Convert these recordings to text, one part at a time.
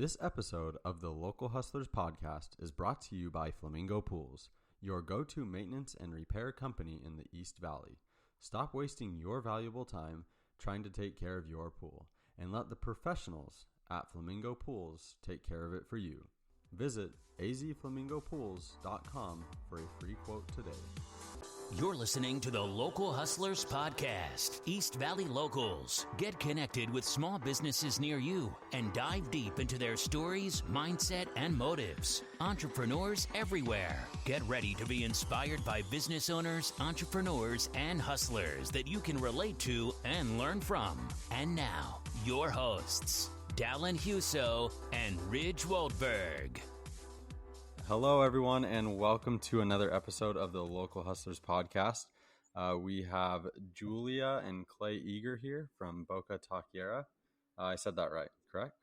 This episode of the Local Hustlers podcast is brought to you by Flamingo Pools, your go-to maintenance and repair company in the East Valley. Stop wasting your valuable time trying to take care of your pool and let the professionals at Flamingo Pools take care of it for you. Visit azflamingopools.com for a free quote today. You're listening to the Local Hustlers Podcast, East Valley Locals. Get connected with small businesses near you and dive deep into their stories, mindset, and motives. Entrepreneurs everywhere. Get ready to be inspired by business owners, entrepreneurs, and hustlers that you can relate to and learn from. And now, your hosts, Dallin Huso and Ridge Waldberg. Hello, everyone, and welcome to another episode of the Local Hustlers podcast. We have Jewelia and Clay Eagar here from Boca Taqueria. I said that right, correct?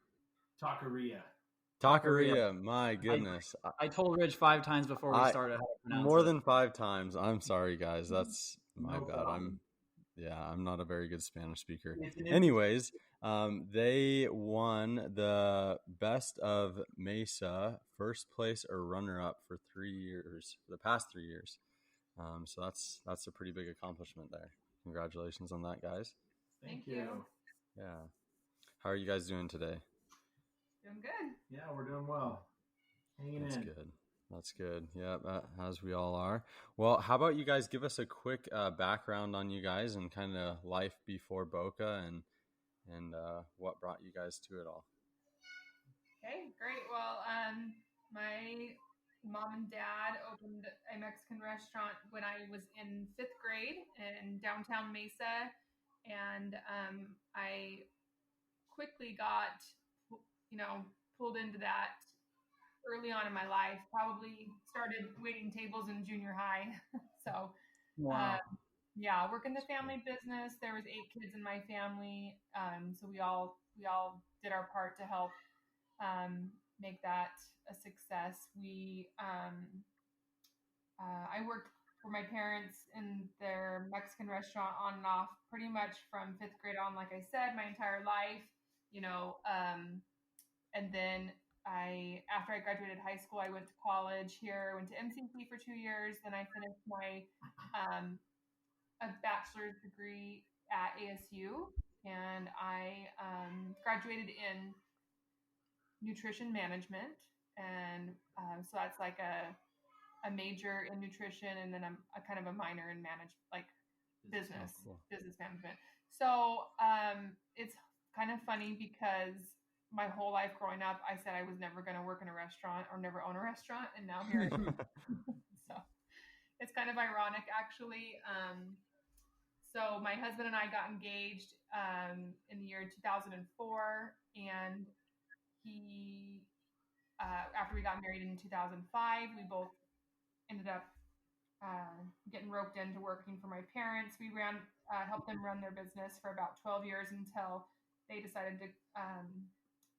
Taqueria. My goodness. I told Ridge 5 times before we started how to pronounce more it. than 5 times. I'm sorry, guys. That's my No bad. problem. I'm not a very good Spanish speaker. Anyways, they won the Best of Mesa first place or runner-up for 3 years, for the past 3 years. So that's a pretty big accomplishment there. Congratulations on that, guys. Thank you. Yeah. How are you guys doing today? Doing good. Yeah, we're doing well. Hanging in. That's good. Yeah, as we all are. Well, how about you guys give us a quick background on you guys and kind of life before Boca and what brought you guys to it all? Okay, great. Well, my mom and dad opened a Mexican restaurant when I was in 5th grade in downtown Mesa, and I quickly got, pulled into that early on in my life. Probably started waiting tables in junior high. So, Wow. working the family business. There was 8 kids in my family, so we all did our part to help make that a success. I worked for my parents in their Mexican restaurant on and off pretty much from 5th grade on, like I said, my entire life, and then after I graduated high school, I went to college here, went to MCC for 2 years. Then I finished my a bachelor's degree at ASU, and I graduated in nutrition management. And so that's like a major in nutrition, and then a kind of a minor in business management. So it's kind of funny because my whole life growing up, I said I was never going to work in a restaurant or never own a restaurant. And now here I am. So it's kind of ironic, actually. So my husband and I got engaged in the year 2004. And he, after we got married in 2005, we both ended up getting roped into working for my parents. We helped them run their business for about 12 years until they decided to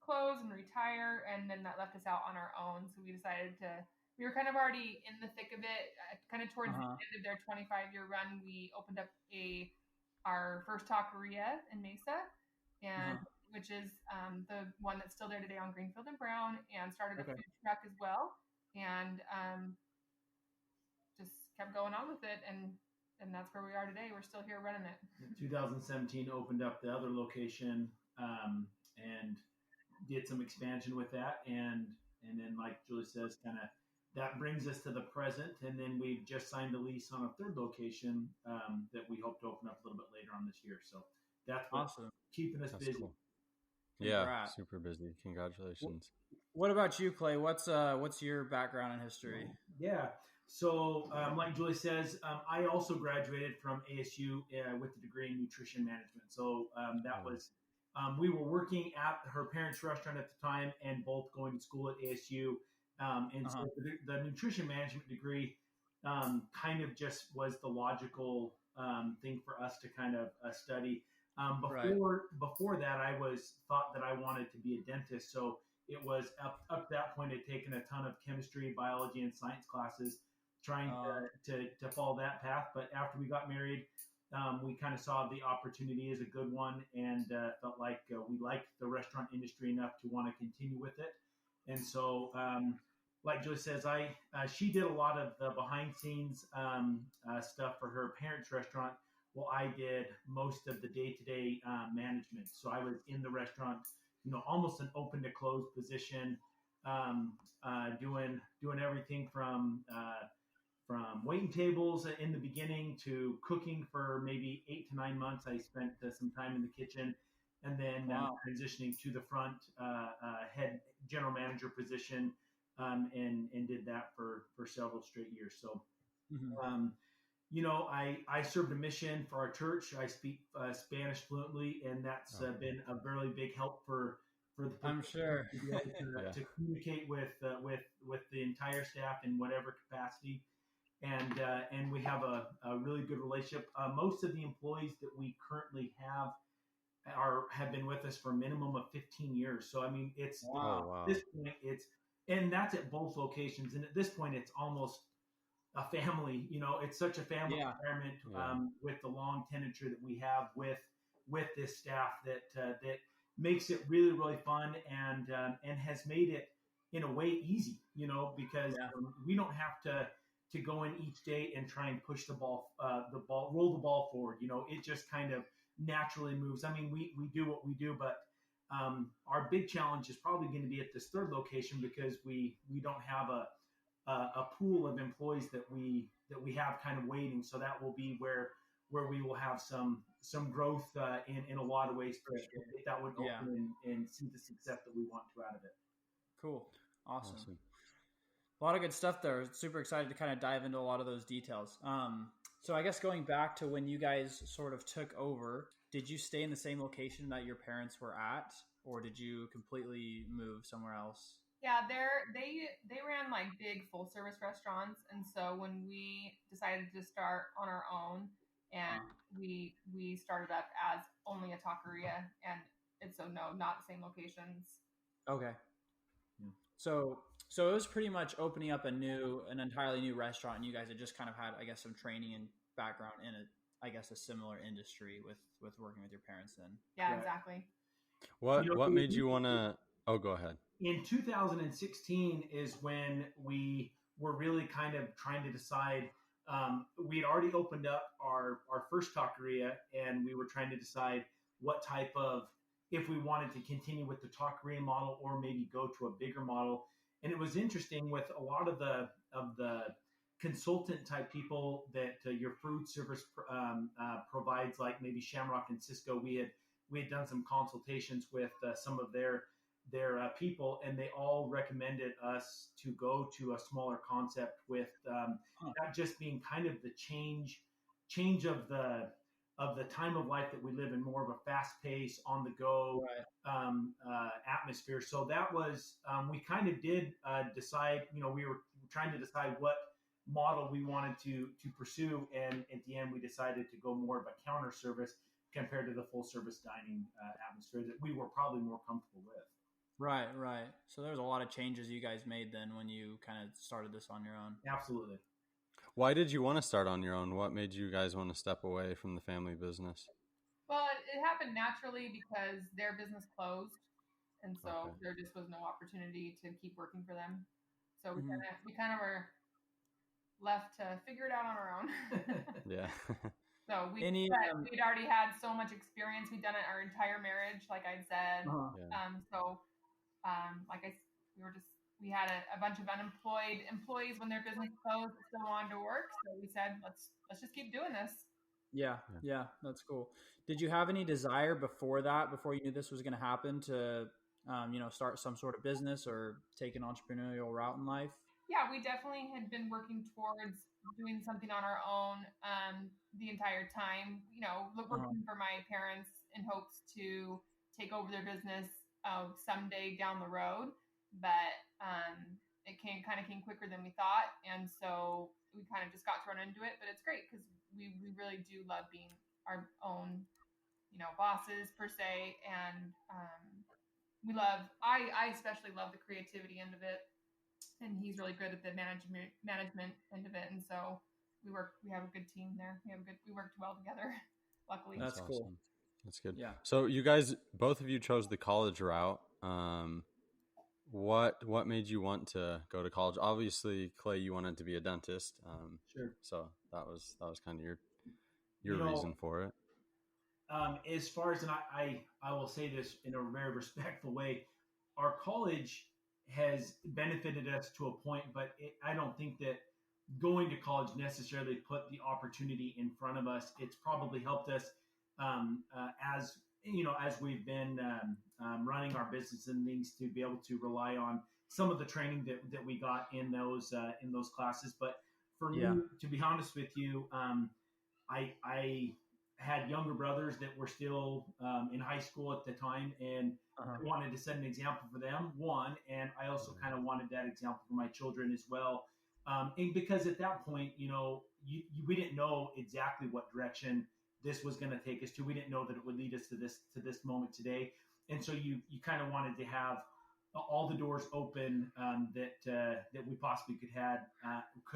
close and retire, and then that left us out on our own. So we were kind of already in the thick of it, kind of towards the end of their 25-year run. We opened up our first taqueria in Mesa, and which is the one that's still there today on Greenfield and Brown, and started a food truck as well, and just kept going on with it, and that's where we are today. We're still here running it. In 2017, opened up the other location and did some expansion with that, and then, like Julie says, kind of that brings us to the present. And then we've just signed a lease on a 3rd location that we hope to open up a little bit later on this year. So that's what's awesome. Keeping us busy. Cool. Yeah, Congrats. super busy. Congratulations. What about you, Clay? What's your background in history? Yeah. So like Julie says, I also graduated from ASU with a degree in nutrition management. So that was, we were working at her parents' restaurant at the time and both going to school at ASU. So the nutrition management degree kind of just was the logical thing for us to kind of study. Before that, I thought that I wanted to be a dentist. So it was up to that point, I'd taken a ton of chemistry, biology, and science classes trying to follow that path. But after we got married, we kind of saw the opportunity as a good one, and felt like we liked the restaurant industry enough to want to continue with it. And so, like Joy says, she did a lot of the behind scenes stuff for her parents' restaurant. Well, I did most of the day-to-day management. So I was in the restaurant, almost an open to close position, doing everything from waiting tables in the beginning to cooking for maybe 8 to 9 months. I spent some time in the kitchen, and then transitioning to the front head general manager position, and did that for several straight years. So, I served a mission for our church. I speak Spanish fluently, and that's been a very big help for the. I'm sure to communicate with the entire staff in whatever capacity. And we have a really good relationship. Most of the employees that we currently have been with us for a minimum of 15 years. So I mean, it's at this point and that's at both locations. And at this point, it's almost a family. It's such a family environment with the long tenure that we have with this staff that makes it really, really fun and has made it in a way easy. Because we don't have to go in each day and try and push roll the ball forward. It just kind of naturally moves. I mean, we do what we do, but our big challenge is probably going to be at this third location because we don't have a pool of employees that we have kind of waiting. So that will be where we will have some growth in a lot of ways that would open and see the success that we want to out of it. Cool. Awesome. A lot of good stuff there. Super excited to kind of dive into a lot of those details. So I guess going back to when you guys sort of took over, did you stay in the same location that your parents were at, or did you completely move somewhere else? Yeah, they ran like big full service restaurants, and so when we decided to start on our own, and we started up as only a taqueria, and so no, not the same locations. Okay. So it was pretty much opening up an entirely new restaurant, and you guys had just kind of had, I guess, some training and background in a similar industry with working with your parents then. Yeah, exactly. What made you want to? Oh, go ahead. In 2016 is when we were really kind of trying to decide. We had already opened up our first taqueria, and we were trying to decide what type of, if we wanted to continue with the taqueria model or maybe go to a bigger model. And it was interesting with a lot of the consultant type people that your food service provides, like maybe Shamrock and Cisco. We had done some consultations with some of their people, and they all recommended us to go to a smaller concept with that just being kind of the change of the time of life that we live in, more of a fast pace, on the go atmosphere. So that was, we kind of did decide, we were trying to decide what model we wanted to pursue. And at the end, we decided to go more of a counter service compared to the full service dining atmosphere that we were probably more comfortable with. Right. So there's a lot of changes you guys made then when you kind of started this on your own. Absolutely. Why did you want to start on your own? What made you guys want to step away from the family business? Well, it happened naturally because their business closed, and so there just was no opportunity to keep working for them. So we kind of were left to figure it out on our own. Yeah. So we'd already had so much experience. We'd done it our entire marriage, like I said. We had a bunch of unemployed employees when their business closed that still wanted to work. So we said, let's just keep doing this. Yeah, that's cool. Did you have any desire before you knew this was going to happen, to start some sort of business or take an entrepreneurial route in life? Yeah, we definitely had been working towards doing something on our own the entire time. Working for my parents in hopes to take over their business someday down the road. But it came quicker than we thought. And so we kind of just got thrown into it. But it's great because we really do love being our own, bosses per se. And I especially love the creativity end of it. And he's really good at the management end of it. And so we have a good team there. We worked well together. Luckily. That's awesome. cool. That's good. Yeah. So you guys, both of you chose the college route. What made you want to go to college? Obviously, Clay, you wanted to be a dentist. Sure. So that was kind of your reason for it. As far as, and I will say this in a very respectful way, our college has benefited us to a point, but I don't think that going to college necessarily put the opportunity in front of us. It's probably helped us as as we've been running our business and things, to be able to rely on some of the training that we got in those classes. But for me, to be honest with you, I had younger brothers that were still in high school at the time, and I wanted to set an example for them, one, and I also kind of wanted that example for my children as well. And because at that point, we didn't know exactly what direction this was going to take us to. We didn't know that it would lead us to this moment today. And so you kind of wanted to have all the doors open that we possibly could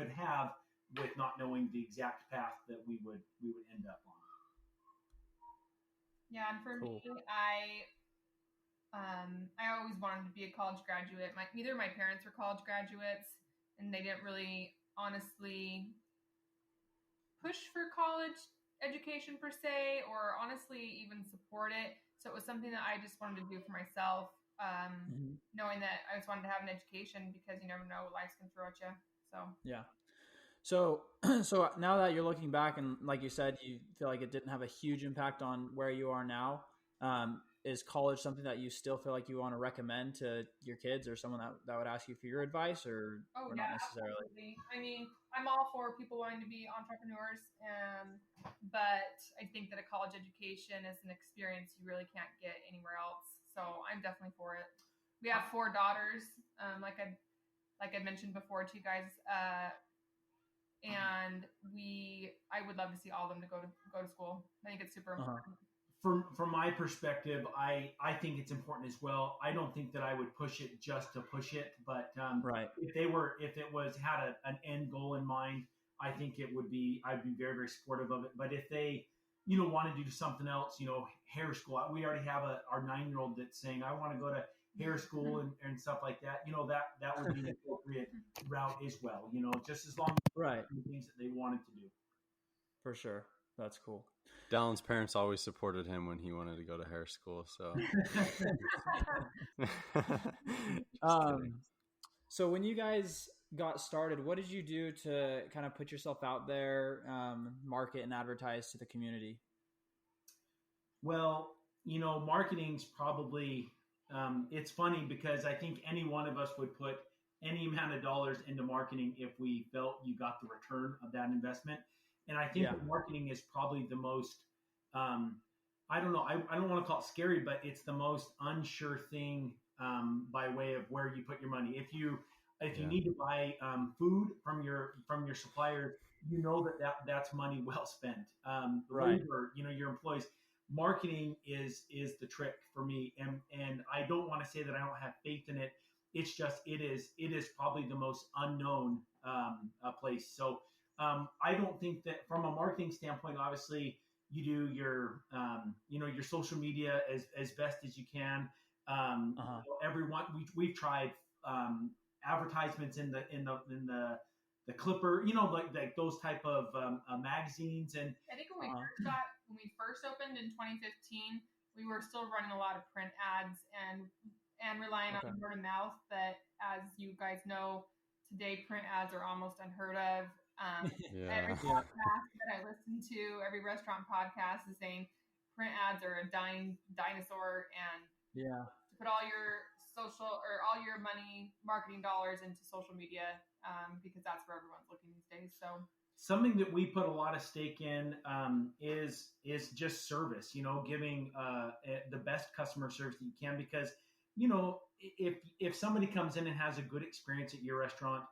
have with not knowing the exact path that we would end up on. Yeah, and for me, I always wanted to be a college graduate. Neither of my parents were college graduates, and they didn't really honestly push for college education per se, or honestly even support it. So it was something that I just wanted to do for myself, knowing that I just wanted to have an education, because you never know what life's going to throw at you. So yeah. So now that you're looking back, and like you said, you feel like it didn't have a huge impact on where you are now. Is college something that you still feel like you want to recommend to your kids, or someone that would ask you for your advice, or not necessarily? Absolutely. I mean, I'm all for people wanting to be entrepreneurs, but I think that a college education is an experience you really can't get anywhere else. So I'm definitely for it. We have 4 daughters, like I mentioned before to you guys. And I would love to see all of them to go to school. I think it's super important. From my perspective, I think it's important as well. I don't think that I would push it just to push it, but if it was had an end goal in mind, I think I'd be very, very supportive of it. But if they, want to do something else, hair school, we already have our 9-year-old that's saying, I want to go to hair school and stuff like that. That would be an appropriate route as well. Just as long as the things that they wanted to do. For sure. That's cool. Dallin's parents always supported him when he wanted to go to hair school. So, so when you guys got started, what did you do to kind of put yourself out there, market and advertise to the community? Well, marketing's probably, it's funny because I think any one of us would put any amount of dollars into marketing if we felt you got the return of that investment. And I think that marketing is probably the most, I don't know, I don't want to call it scary, but it's the most unsure thing by way of where you put your money. If you need to buy food from your supplier, that's money well spent. Labor, your employees. Marketing is the trick for me, and I don't want to say that I don't have faith in it. It's just it is probably the most unknown place. So. I don't think that from a marketing standpoint, obviously you do your social media as best as you can. Everyone, we've tried advertisements in the Clipper, like those type of magazines. And I think when we first opened in 2015, we were still running a lot of print ads and relying on word of mouth. But as you guys know, today print ads are almost unheard of. Every podcast that I listen to, every restaurant podcast is saying print ads are a dying dinosaur, and to put all your social or all your marketing dollars into social media, because that's where everyone's looking these days. So something that we put a lot of stake in is just service, giving the best customer service that you can, because if somebody comes in and has a good experience at your restaurant,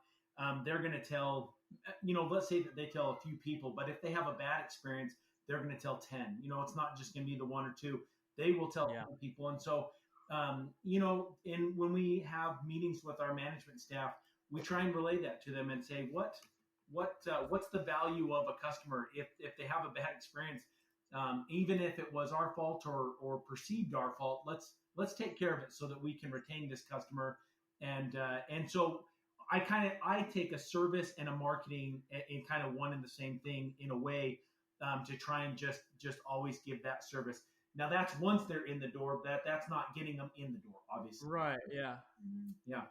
they're going to tell, let's say that they tell a few people, but if they have a bad experience, they're going to tell 10. It's not just going to be the 1 or 2. They will tell 10 people. And so, when we have meetings with our management staff, we try and relay that to them and say, what what's the value of a customer if they have a bad experience, even if it was our fault or perceived our fault. Let's take care of it so that we can retain this customer. And so I take a service and a marketing in kind of one and the same thing in a way, to try and just always give that service. Now that's once they're in the door. That's not getting them in the door, obviously. Right. Yeah. Yeah.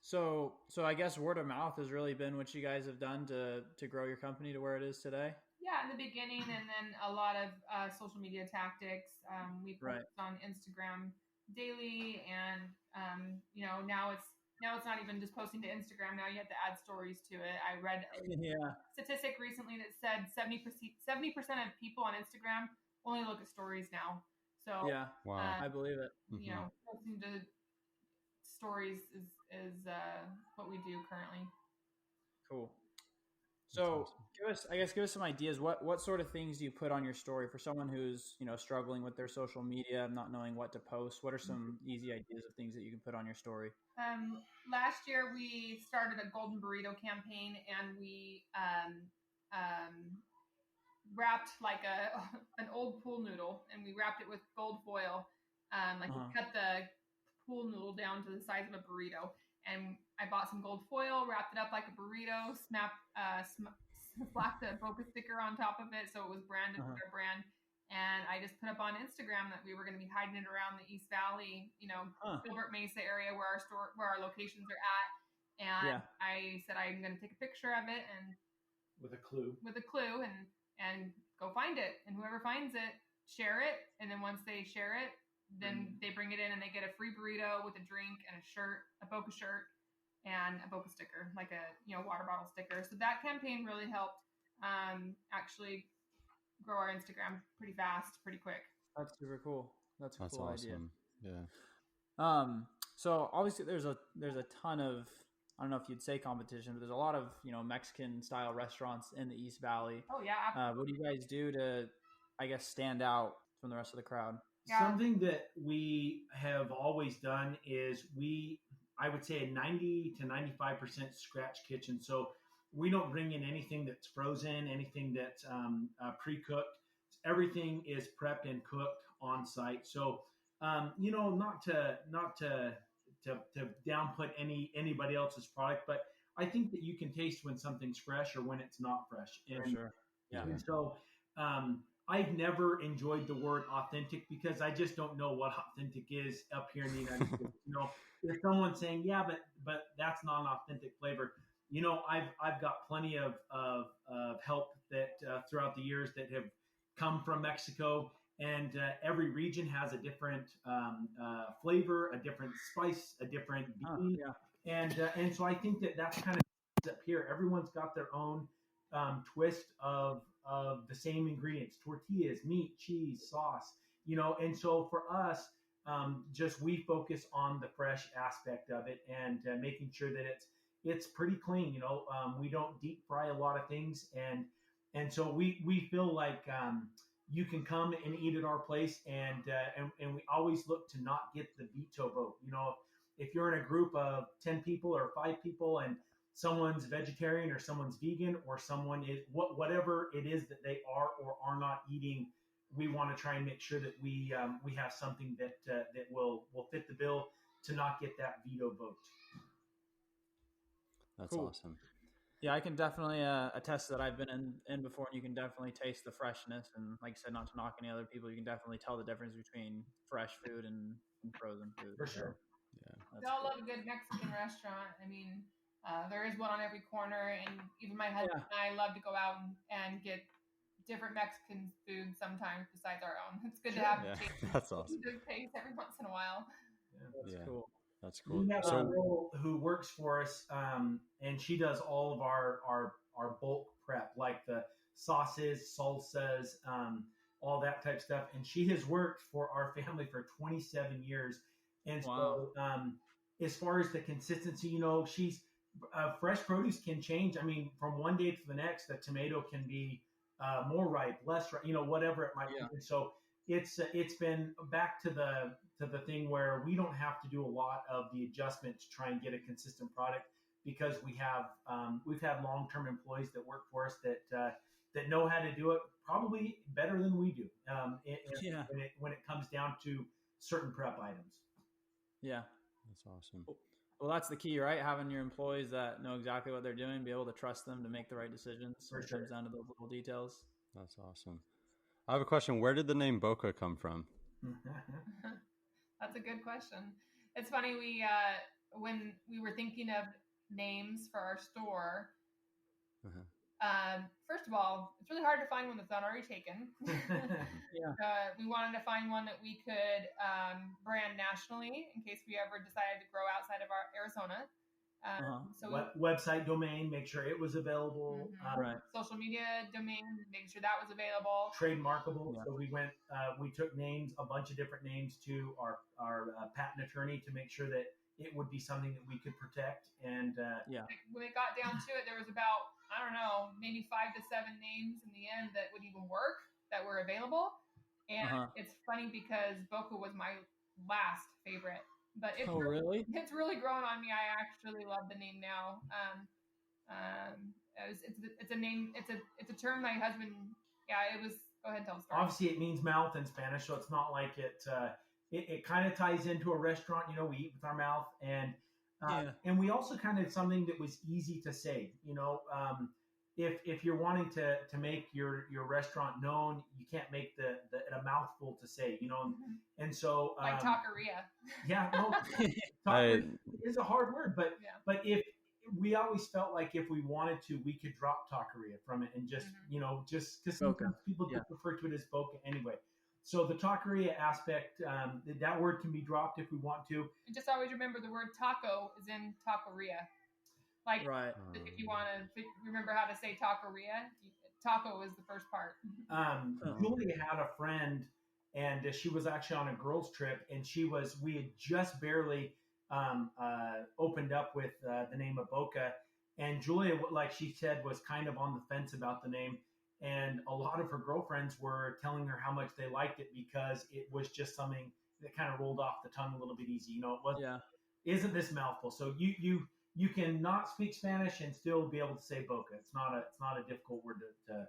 So I guess word of mouth has really been what you guys have done to grow your company to where it is today. Yeah, in the beginning, and then a lot of social media tactics. We post on Instagram daily, and now it's not even just posting to Instagram. Now you have to add stories to it. I read a statistic recently that said 70% of people on Instagram only look at stories now. So wow, I believe it. Posting to stories is what we do currently. Cool. So give us some ideas. What sort of things do you put on your story for someone who's, struggling with their social media, not knowing what to post? What are some easy ideas of things that you can put on your story? Last year we started a golden burrito campaign, and we wrapped like an old pool noodle, and we wrapped it with gold foil. We cut the pool noodle down to the size of a burrito, and I bought some gold foil, wrapped it up like a burrito, slapped a Boca sticker on top of it so it was branded with our brand. And I just put up on Instagram that we were going to be hiding it around the East Valley, Gilbert Mesa area where our locations are at. And I said I'm going to take a picture of it and with a clue and go find it. And whoever finds it, share it. And then once they share it, then they bring it in and they get a free burrito with a drink and a shirt, a Boca shirt, and a Boca sticker, like a water bottle sticker. So that campaign really helped actually grow our Instagram pretty fast, pretty quick. That's super cool. That's a cool awesome. idea. Yeah. So obviously there's a ton of, I don't know if you'd say competition, but there's a lot of, Mexican style restaurants in the East Valley. Oh yeah. Absolutely. What do you guys do to, I guess, stand out from the rest of the crowd? Yeah. Something that we have always done is I would say a 90 to 95% scratch kitchen. So we don't bring in anything that's frozen, anything that's pre-cooked. Everything is prepped and cooked on site. So, not to downput anybody else's product, but I think that you can taste when something's fresh or when it's not fresh. For sure. Yeah. And so, I've never enjoyed the word authentic because I just don't know what authentic is up here in the United States. If someone's saying, yeah, but that's not an authentic flavor. I've got plenty of help that throughout the years that have come from Mexico, and every region has a different flavor, a different spice, a different bean. And so I think that that's kind of up here. Everyone's got their own twist of the same ingredients: tortillas, meat, cheese, sauce. And so for us, just we focus on the fresh aspect of it and making sure that it's pretty clean. We don't deep fry a lot of things, and so we feel like you can come and eat at our place, and we always look to not get the veto vote. If you're in a group of 10 people or 5 people and someone's vegetarian or someone's vegan or someone is whatever it is that they are or are not eating, we want to try and make sure that we have something that will fit the bill to not get that veto vote. That's awesome. Yeah, I can definitely attest that I've been in before, and you can definitely taste the freshness. And like I said, not to knock any other people, you can definitely tell the difference between fresh food and frozen food. For sure. Yeah. We all love a good Mexican restaurant. I mean, there is one on every corner, and even my husband and I love to go out and get different Mexican food sometimes besides our own. It's good to have a That's awesome. good taste every once in a while. That's cool. That's cool. We have a girl who works for us, and she does all of our bulk prep, like the sauces, salsas, all that type of stuff. And she has worked for our family for 27 years. And so, as far as the consistency, she's fresh produce can change. I mean, from one day to the next, the tomato can be more ripe, less ripe, whatever it might be. And so it's been back to the thing where we don't have to do a lot of the adjustment to try and get a consistent product. because we've had long-term employees that work for us that know how to do it probably better than we do. When it comes down to certain prep items. Yeah. That's awesome. Well, that's the key, right? Having your employees that know exactly what they're doing, be able to trust them to make the right decisions. When it comes down to those little details. That's awesome. I have a question. Where did the name Boca come from? That's a good question. It's funny. When we were thinking of names for our store, first of all, it's really hard to find one that's not already taken. Yeah. We wanted to find one that we could brand nationally in case we ever decided to grow outside of our Arizona. So website domain, make sure it was available. Right. Social media domain, make sure that was available. Trademarkable. Yeah. So we took names, a bunch of different names to our patent attorney to make sure that it would be something that we could protect. And when it got down to it, there was about, I don't know, maybe 5 to 7 names in the end that would even work, that were available. And it's funny because Boca was my last favorite. But it's really growing on me. I actually love the name now. It's a name. It's a term my husband. Yeah, it was. Go ahead and tell the story. Obviously, it means mouth in Spanish, so it's not like it kind of ties into a restaurant. You know, we eat with our mouth, and we also kind of something that was easy to say. You know, if you're wanting to make your restaurant known, you can't make a mouthful to say, you know, and so like taqueria. Yeah, no, taqueria is a hard word, but if we always felt like if we wanted to, we could drop taqueria from it and just you know, just because sometimes people do refer to it as Boca anyway. So the taqueria aspect, that word can be dropped if we want to. And just always remember the word taco is in taqueria. Like, if you want to remember how to say taqueria, taco is the first part. Julia had a friend, and she was actually on a girls' trip, and we had just barely opened up with the name of Boca. And Julia, like she said, was kind of on the fence about the name. And a lot of her girlfriends were telling her how much they liked it because it was just something that kind of rolled off the tongue a little bit easy. You know, it wasn't, isn't this mouthful? So you can not speak Spanish and still be able to say Boca. It's not a difficult word to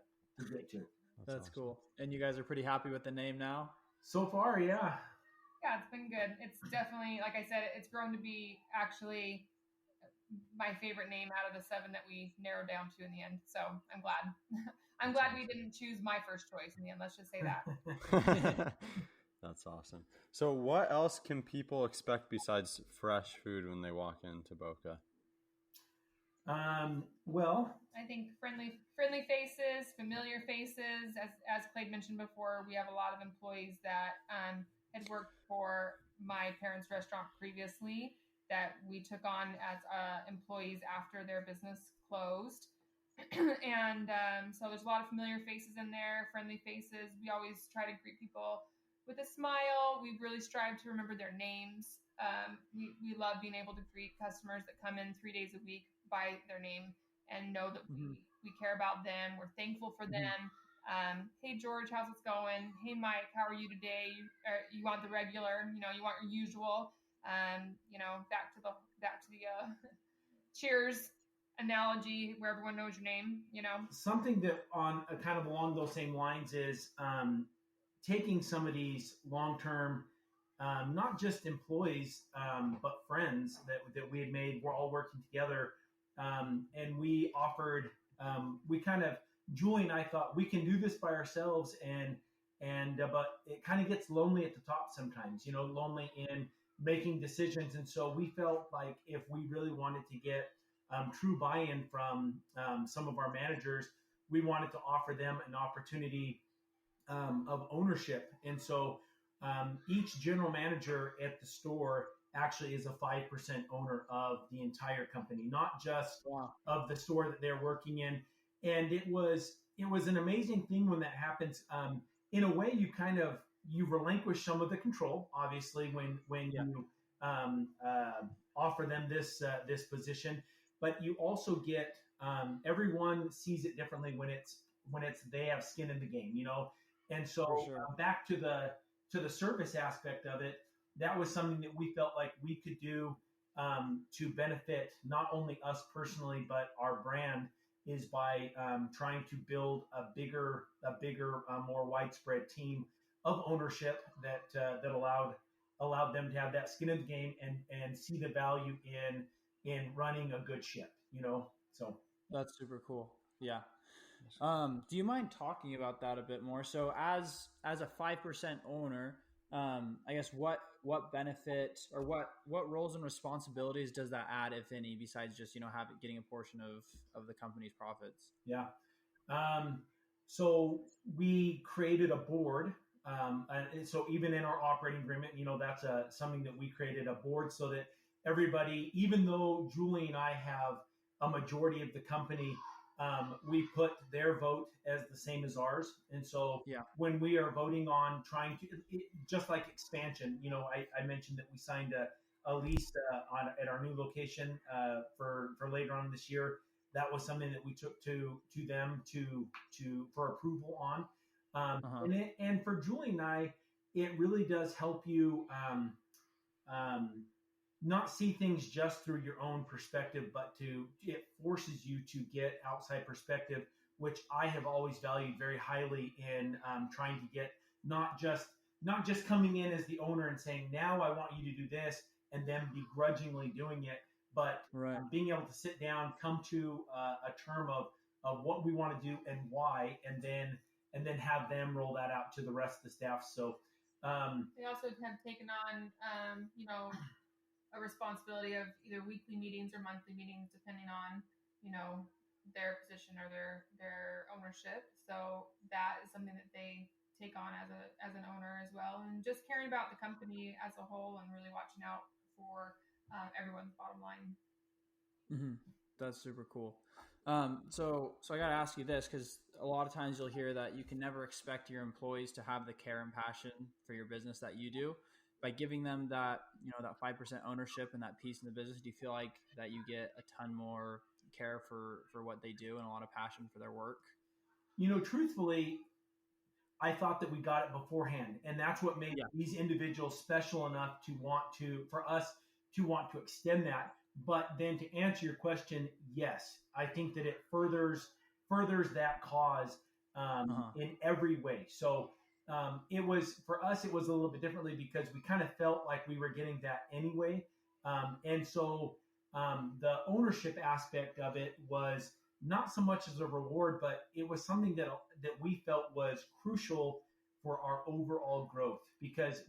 get to. That's awesome. Cool. And you guys are pretty happy with the name now? So far, yeah. Yeah, it's been good. It's definitely, like I said, it's grown to be actually my favorite name out of the 7 that we narrowed down to in the end. So I'm glad. I'm glad we didn't choose my first choice in the end. Let's just say that. That's awesome. So what else can people expect besides fresh food when they walk into Boca? Well, I think friendly faces, familiar faces. As Clay mentioned before, we have a lot of employees that had worked for my parents' restaurant previously that we took on as employees after their business closed. And so there's a lot of familiar faces in there, friendly faces. We always try to greet people with a smile. We really strive to remember their names. We love being able to greet customers that come in 3 days a week by their name and know that we care about them. We're thankful for them. Hey, George, how's it going? Hey, Mike, how are you today? You want the regular, you know, you want your usual, you know, back to the cheers analogy where everyone knows your name, you know. Something that on kind of along those same lines is taking some of these long-term, not just employees, but friends that we had made. We're all working together, and we offered. Julie and I thought we can do this by ourselves, but it kind of gets lonely at the top sometimes. You know, lonely in making decisions, and so we felt like if we really wanted to get true buy-in from some of our managers, we wanted to offer them an opportunity of ownership. And so each general manager at the store actually is a 5% owner of the entire company, not just of the store that they're working in. And it was an amazing thing when that happens. In a way, you relinquish some of the control, obviously, when you offer them this position. But you also get everyone sees it differently when it's they have skin in the game, you know. And so back to the service aspect of it, that was something that we felt like we could do to benefit not only us personally but our brand is by trying to build a bigger, more widespread team of ownership that allowed them to have that skin in the game and see the value in running a good ship. So that's super cool. Yeah. Do you mind talking about that a bit more? So as a 5% owner, I guess what benefit or what roles and responsibilities does that add, if any, besides just, getting a portion of the company's profits? Yeah. So we created a board. And so even in our operating agreement, that's something that we created a board so that everybody, even though Julie and I have a majority of the company, we put their vote as the same as ours. And so when we are voting on trying to, just like expansion, I mentioned that we signed a lease at our new location for later on this year. That was something that we took to them for approval on. And for Julie and I, it really does help you not see things just through your own perspective, but it forces you to get outside perspective, which I have always valued very highly in trying to get not just coming in as the owner and saying, now I want you to do this, and then begrudgingly doing it, but being able to sit down, come to a term of what we want to do and why, and then have them roll that out to the rest of the staff. So they also have taken on, a responsibility of either weekly meetings or monthly meetings, depending on, their position or their ownership. So that is something that they take on as an owner as well, and just caring about the company as a whole and really watching out for everyone's bottom line. Mm-hmm. That's super cool. So I got to ask you this, because a lot of times you'll hear that you can never expect your employees to have the care and passion for your business that you do. By giving them that, that 5% ownership and that piece in the business, do you feel like that you get a ton more care for what they do and a lot of passion for their work? Truthfully, I thought that we got it beforehand, and that's what made these individuals special enough for us to want to extend that. But then to answer your question, yes, I think that it furthers that cause in every way. So it was, for us, it was a little bit differently because we kind of felt like we were getting that anyway. And so the ownership aspect of it was not so much as a reward, but it was something that we felt was crucial for our overall growth, because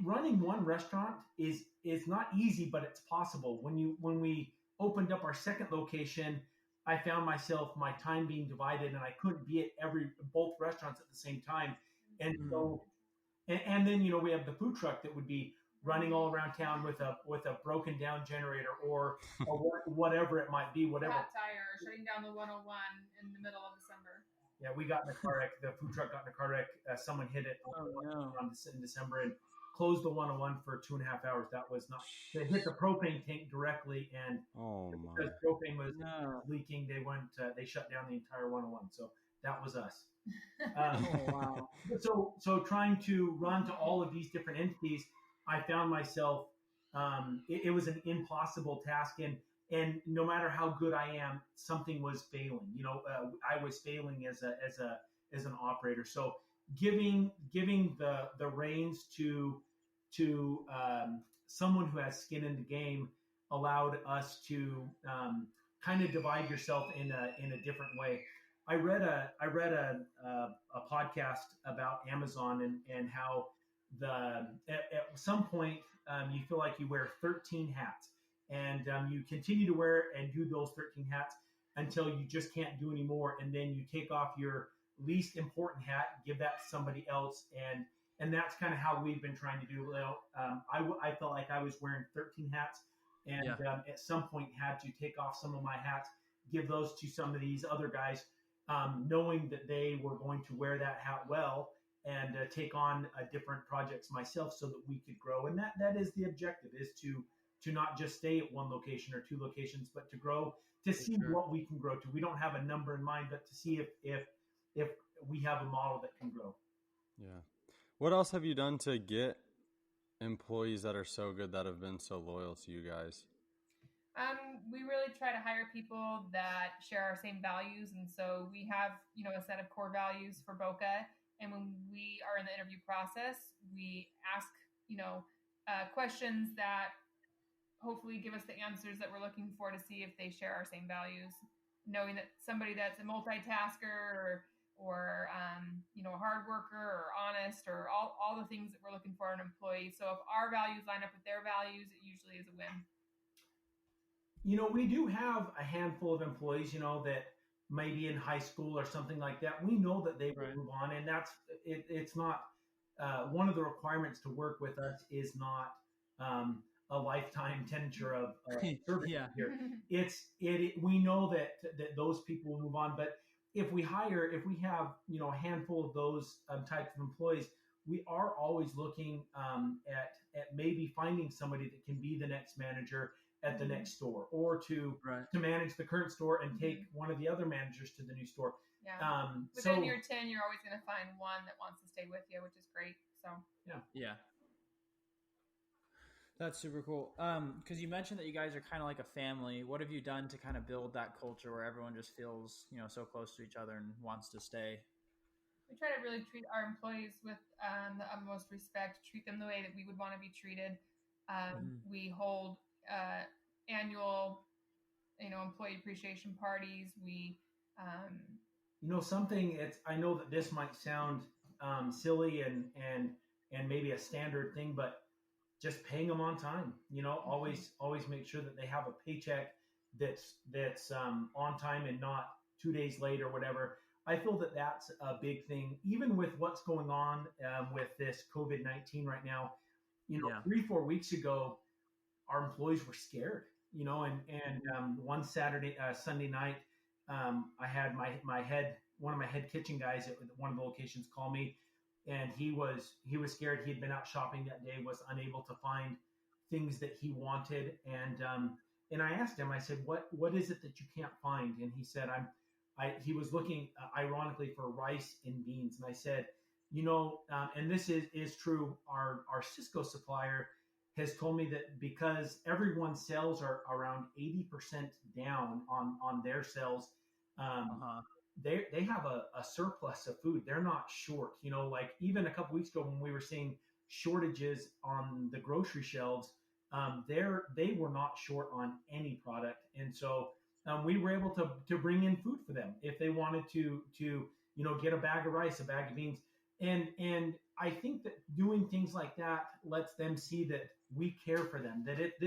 running one restaurant is not easy, but it's possible. When we opened up our second location, I found myself, my time being divided, and I couldn't be at both restaurants at the same time. And so, and then, we have the food truck that would be running all around town with a broken down generator or whatever it might be, whatever. Flat tire, shutting down the 101 in the middle of December. Yeah, we got in a car wreck. The food truck got in a car wreck. Someone hit it in December and closed the 101 for 2.5 hours. That was not. They hit the propane tank directly, and because propane was leaking, they shut down the entire 101. So that was us. Wow. So trying to run to all of these different entities, I found myself. It was an impossible task, and no matter how good I am, something was failing. I was failing as an operator. So giving the reins to someone who has skin in the game allowed us to kind of divide yourself in a different way. I read a podcast about Amazon and how at some point you feel like you wear 13 hats, and you continue to wear and do those 13 hats until you just can't do anymore, and then you take off your least important hat, give that to somebody else, and that's kind of how we've been trying to do. I felt like I was wearing 13 hats, and at some point had to take off some of my hats, give those to some of these other guys, knowing that they were going to wear that hat well, and take on different projects myself so that we could grow. And that is the objective, is to not just stay at one location or two locations, but to grow, to see what we can grow to. We don't have a number in mind, but to see if we have a model that can grow. Yeah. What else have you done to get employees that are so good that have been so loyal to you guys? We really try to hire people that share our same values. And so we have, a set of core values for Boca. And when we are in the interview process, we ask, questions that hopefully give us the answers that we're looking for to see if they share our same values. Knowing that somebody that's a multitasker or a hard worker or honest or all the things that we're looking for in an employee. So if our values line up with their values, it usually is a win. We do have a handful of employees, that maybe in high school or something like that. We know that they will move on, and that's it. It's not one of the requirements to work with us is not a lifetime tenure of service here. We know that those people will move on, but if we have a handful of those types of employees, we are always looking at maybe finding somebody that can be the next manager at the next store, or to manage the current store and take one of the other managers to the new store. Yeah. Within your 10, you're always going to find one that wants to stay with you, which is great. So yeah. That's super cool. Because you mentioned that you guys are kind of like a family. What have you done to kind of build that culture where everyone just feels, so close to each other and wants to stay? We try to really treat our employees with the utmost respect, treat them the way that we would want to be treated. We hold annual, employee appreciation parties. We, I know that this might sound silly and maybe a standard thing, but just paying them on time, always make sure that they have a paycheck that's on time and not 2 days late or whatever. I feel that that's a big thing, even with what's going on with this COVID-19 right now. 3-4 weeks ago, our employees were scared, and one Sunday night, I had one of my head kitchen guys at one of the locations call me, and he was scared. He had been out shopping that day, was unable to find things that he wanted, and I asked him, I said, what is it that you can't find? And he said, he was looking ironically for rice and beans, and I said, and this is true. Our Cisco supplier has told me that because everyone's sales are around 80% down on their sales, they have a surplus of food. They're not short. Like even a couple weeks ago when we were seeing shortages on the grocery shelves, they were not short on any product, and so we were able to bring in food for them if they wanted to get a bag of rice, a bag of beans. And I think that doing things like that lets them see that we care for them, that if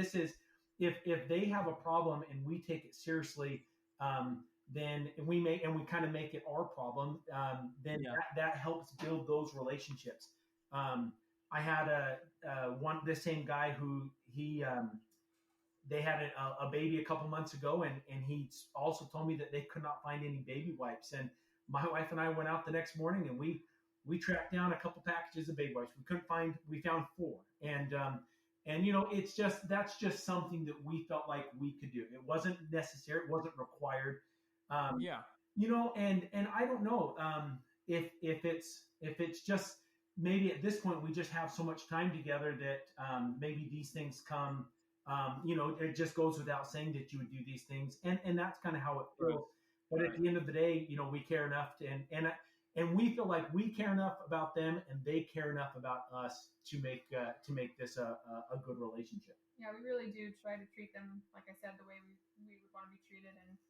they have a problem and we take it seriously, then we kind of make it our problem. That helps build those relationships. I had this same guy who they had a baby a couple months ago, and he also told me that they could not find any baby wipes. And my wife and I went out the next morning and we tracked down a couple packages of baby wipes. We found 4. And that's just something that we felt like we could do. It wasn't necessary. It wasn't required. And I don't know if it's just maybe at this point we just have so much time together that maybe these things come. It just goes without saying that you would do these things, and that's kind of how it feels. But at the end of the day, we care enough and we feel like we care enough about them, and they care enough about us to make this a good relationship. Yeah, we really do try to treat them, like I said, the way we would want to be treated, and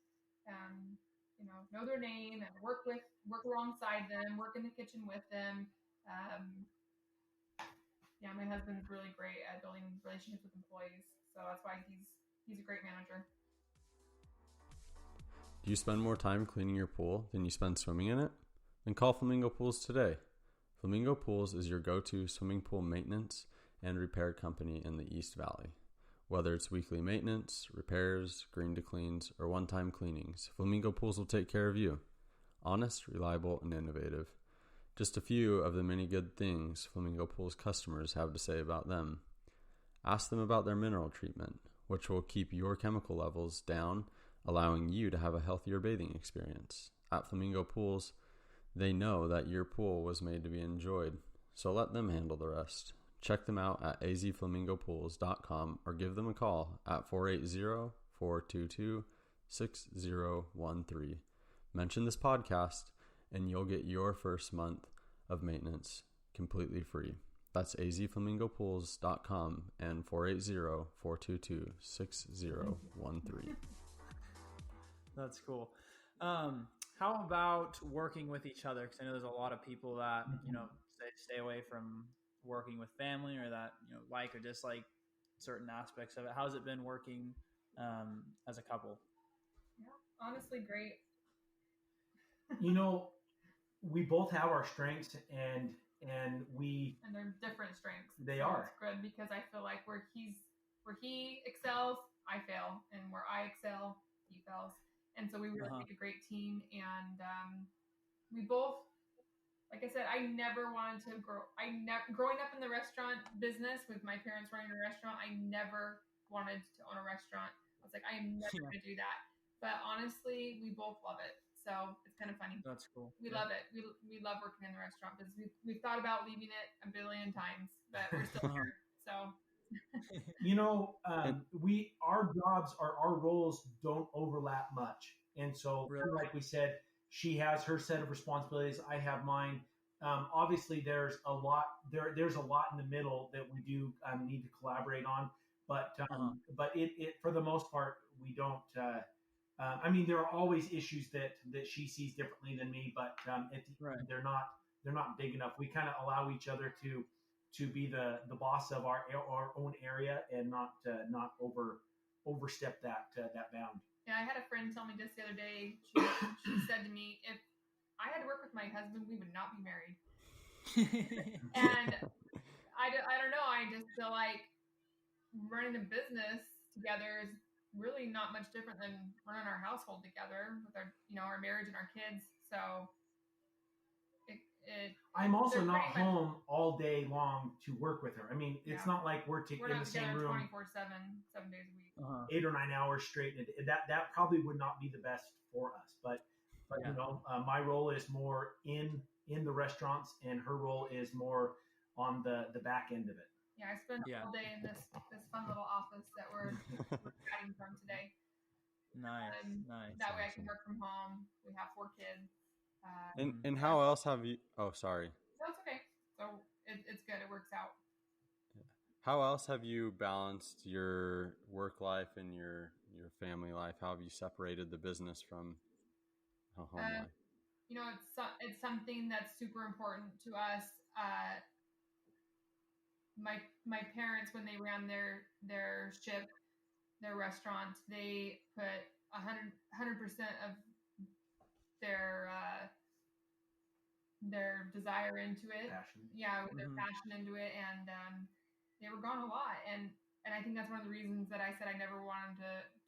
know their name and work alongside them, work in the kitchen with them. My husband's really great at building relationships with employees, so that's why he's a great manager. Do you spend more time cleaning your pool than you spend swimming in it? Then call Flamingo Pools today. Flamingo Pools is your go-to swimming pool maintenance and repair company in the East Valley. Whether it's weekly maintenance, repairs, green to cleans, or one-time cleanings, Flamingo Pools will take care of you. Honest, reliable, and innovative. Just a few of the many good things Flamingo Pools customers have to say about them. Ask them about their mineral treatment, which will keep your chemical levels down, allowing you to have a healthier bathing experience. At Flamingo Pools, they know that your pool was made to be enjoyed, so let them handle the rest. Check them out at azflamingopools.com or give them a call at 480-422-6013. Mention this podcast and you'll get your first month of maintenance completely free. That's azflamingopools.com and 480-422-6013. That's cool. How about working with each other? Because I know there's a lot of people that, stay away from working with family, or that, like or dislike certain aspects of it. How's it been working as a couple? Yeah, honestly, great. We both have our strengths and they're different strengths. They so are. It's good because I feel like where he excels, I fail, and where I excel, he fails. And so we really make a great team. And we both, like I said, I never wanted to grow. Growing up in the restaurant business with my parents running a restaurant, I never wanted to own a restaurant. I was like, I am never going to do that. But honestly, we both love it. So it's kind of funny. That's cool. We love it. We love working in the restaurant business. We've thought about leaving it a billion times, but we're still here. So, our jobs, our roles don't overlap much. And so, like we said, she has her set of responsibilities. I have mine. Obviously, there's a lot in the middle that we do need to collaborate on. But it for the most part, we don't. There are always issues that she sees differently than me, but they're not big enough. We kind of allow each other to be the boss of our own area and not overstep that bound. Yeah, I had a friend tell me just the other day. She said to me, "If I had to work with my husband, we would not be married." And I don't know. I just feel like running a business together is really not much different than running our household together with our marriage and our kids. So I'm also not home all day long to work with her. It's not like we're in the same room 24/7, 7 days a week, 8 or 9 hours straight. That probably would not be the best for us. But my role is more in the restaurants, and her role is more on the back end of it. Yeah, I spent all day in this fun little office that we're chatting from today. Nice. That way I can work from home. We have 4 kids. And how else have you? Oh, sorry. No, it's okay. So it's good. It works out. How else have you balanced your work life and your family life? How have you separated the business from home life? It's something that's super important to us. My parents, when they ran their shift, their restaurant, they put 100% of their desire into it. Passion. Yeah, with their passion into it, and they were gone a lot. And I think that's one of the reasons that I said I never wanted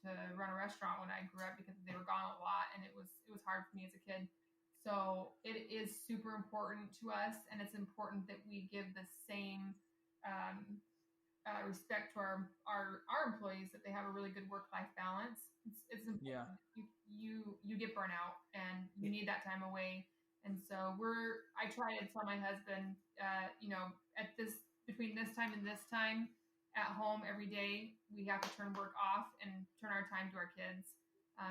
to run a restaurant when I grew up, because they were gone a lot, and it was hard for me as a kid. So it is super important to us, and it's important that we give the same respect to our employees, that they have a really good work-life balance. It's important. You get burnout, and you need that time away. And so I try to tell my husband, between this time and this time at home every day, we have to turn work off and turn our time to our kids,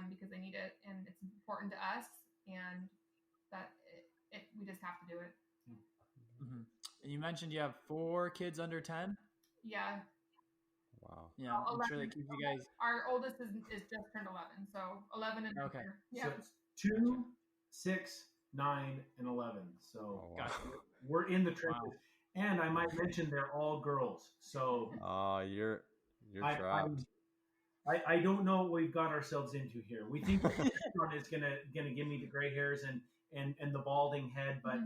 because they need it, and it's important to us, and that we just have to do it. Mm-hmm. And you mentioned you have 4 kids under 10? Yeah. Wow. Yeah, I'm sure that keeps you guys. Our oldest is just turned 11, so 11 and okay. Yeah. So it's 2, 6, 9, and 11. So we're in the trenches. Wow. And I might mention they're all girls. So you're trapped. I don't know what we've got ourselves into here. We think the restaurant is gonna give me the gray hairs and the balding head, but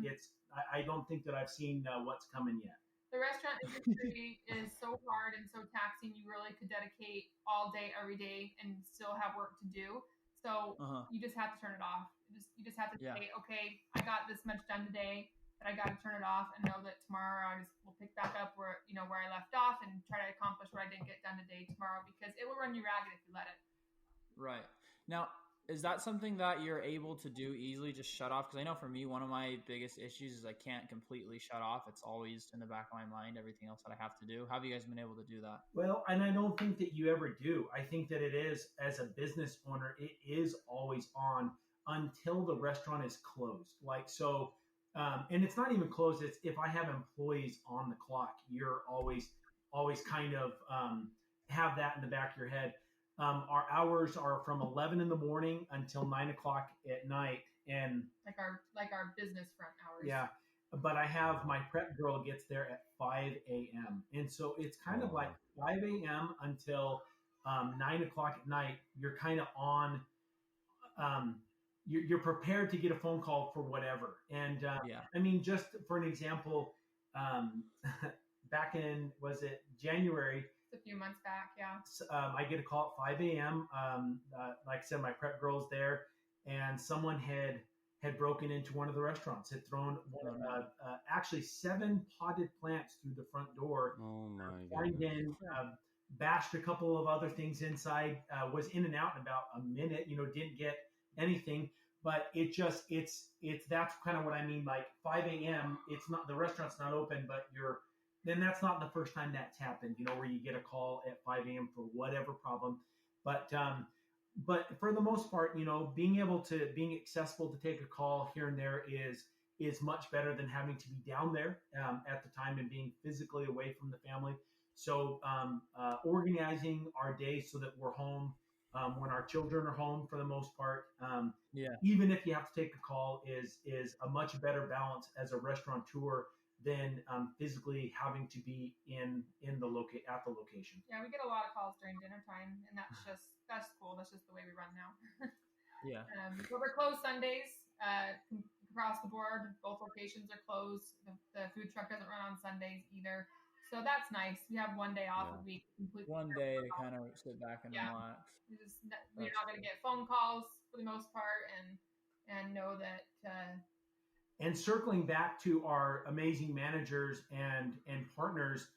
I don't think that I've seen what's coming yet. The restaurant industry is so hard and so taxing. You really could dedicate all day, every day, and still have work to do. So you just have to turn it off. You just have to say, okay, I got this much done today, but I got to turn it off, and know that tomorrow we'll pick back up where I left off, and try to accomplish what I didn't get done today tomorrow, because it will run you ragged if you let it. Right. Now, Is that something that you're able to do easily, just shut off? Because I know for me, one of my biggest issues is I can't completely shut off. It's always in the back of my mind, everything else that I have to do. How have you guys been able to do that? Well, and I don't think that you ever do. I think that it is, as a business owner, it is always on until the restaurant is closed. Like, so, and it's not even closed. It's if I have employees on the clock, you're always kind of have that in the back of your head. Our hours are from 11 in the morning until 9 o'clock at night. And like our business front hours. yeah, but I have my prep girl gets there at 5 a.m. And so it's kind of like 5 a.m. until 9 o'clock at night. You're kind of on, you're prepared to get a phone call for whatever. And I mean, just for an example, back in, was it January? A few months back, yeah. I get a call at 5 a.m. Like I said, my prep girl's there, and someone had broken into one of the restaurants, had thrown actually 7 potted plants through the front door. Oh my God! In, bashed a couple of other things inside. Was in and out in about a minute. Didn't get anything, but it's that's kind of what I mean. Like 5 a.m. It's not, the restaurant's not open, but then that's not the first time that's happened, where you get a call at 5 a.m. for whatever problem. But for the most part, being accessible to take a call here and there is much better than having to be down there at the time and being physically away from the family. So organizing our days so that we're home when our children are home for the most part. Even if you have to take a call is a much better balance as a restaurateur than physically having to be at the location. Yeah, we get a lot of calls during dinner time, and that's cool. That's just the way we run now. Yeah. But we're closed Sundays across the board. Both locations are closed. The food truck doesn't run on Sundays either, so that's nice. We have one day off a week. One day to kind of sit back and relax. We're not going to get phone calls for the most part, and know that. And circling back to our amazing managers and partners,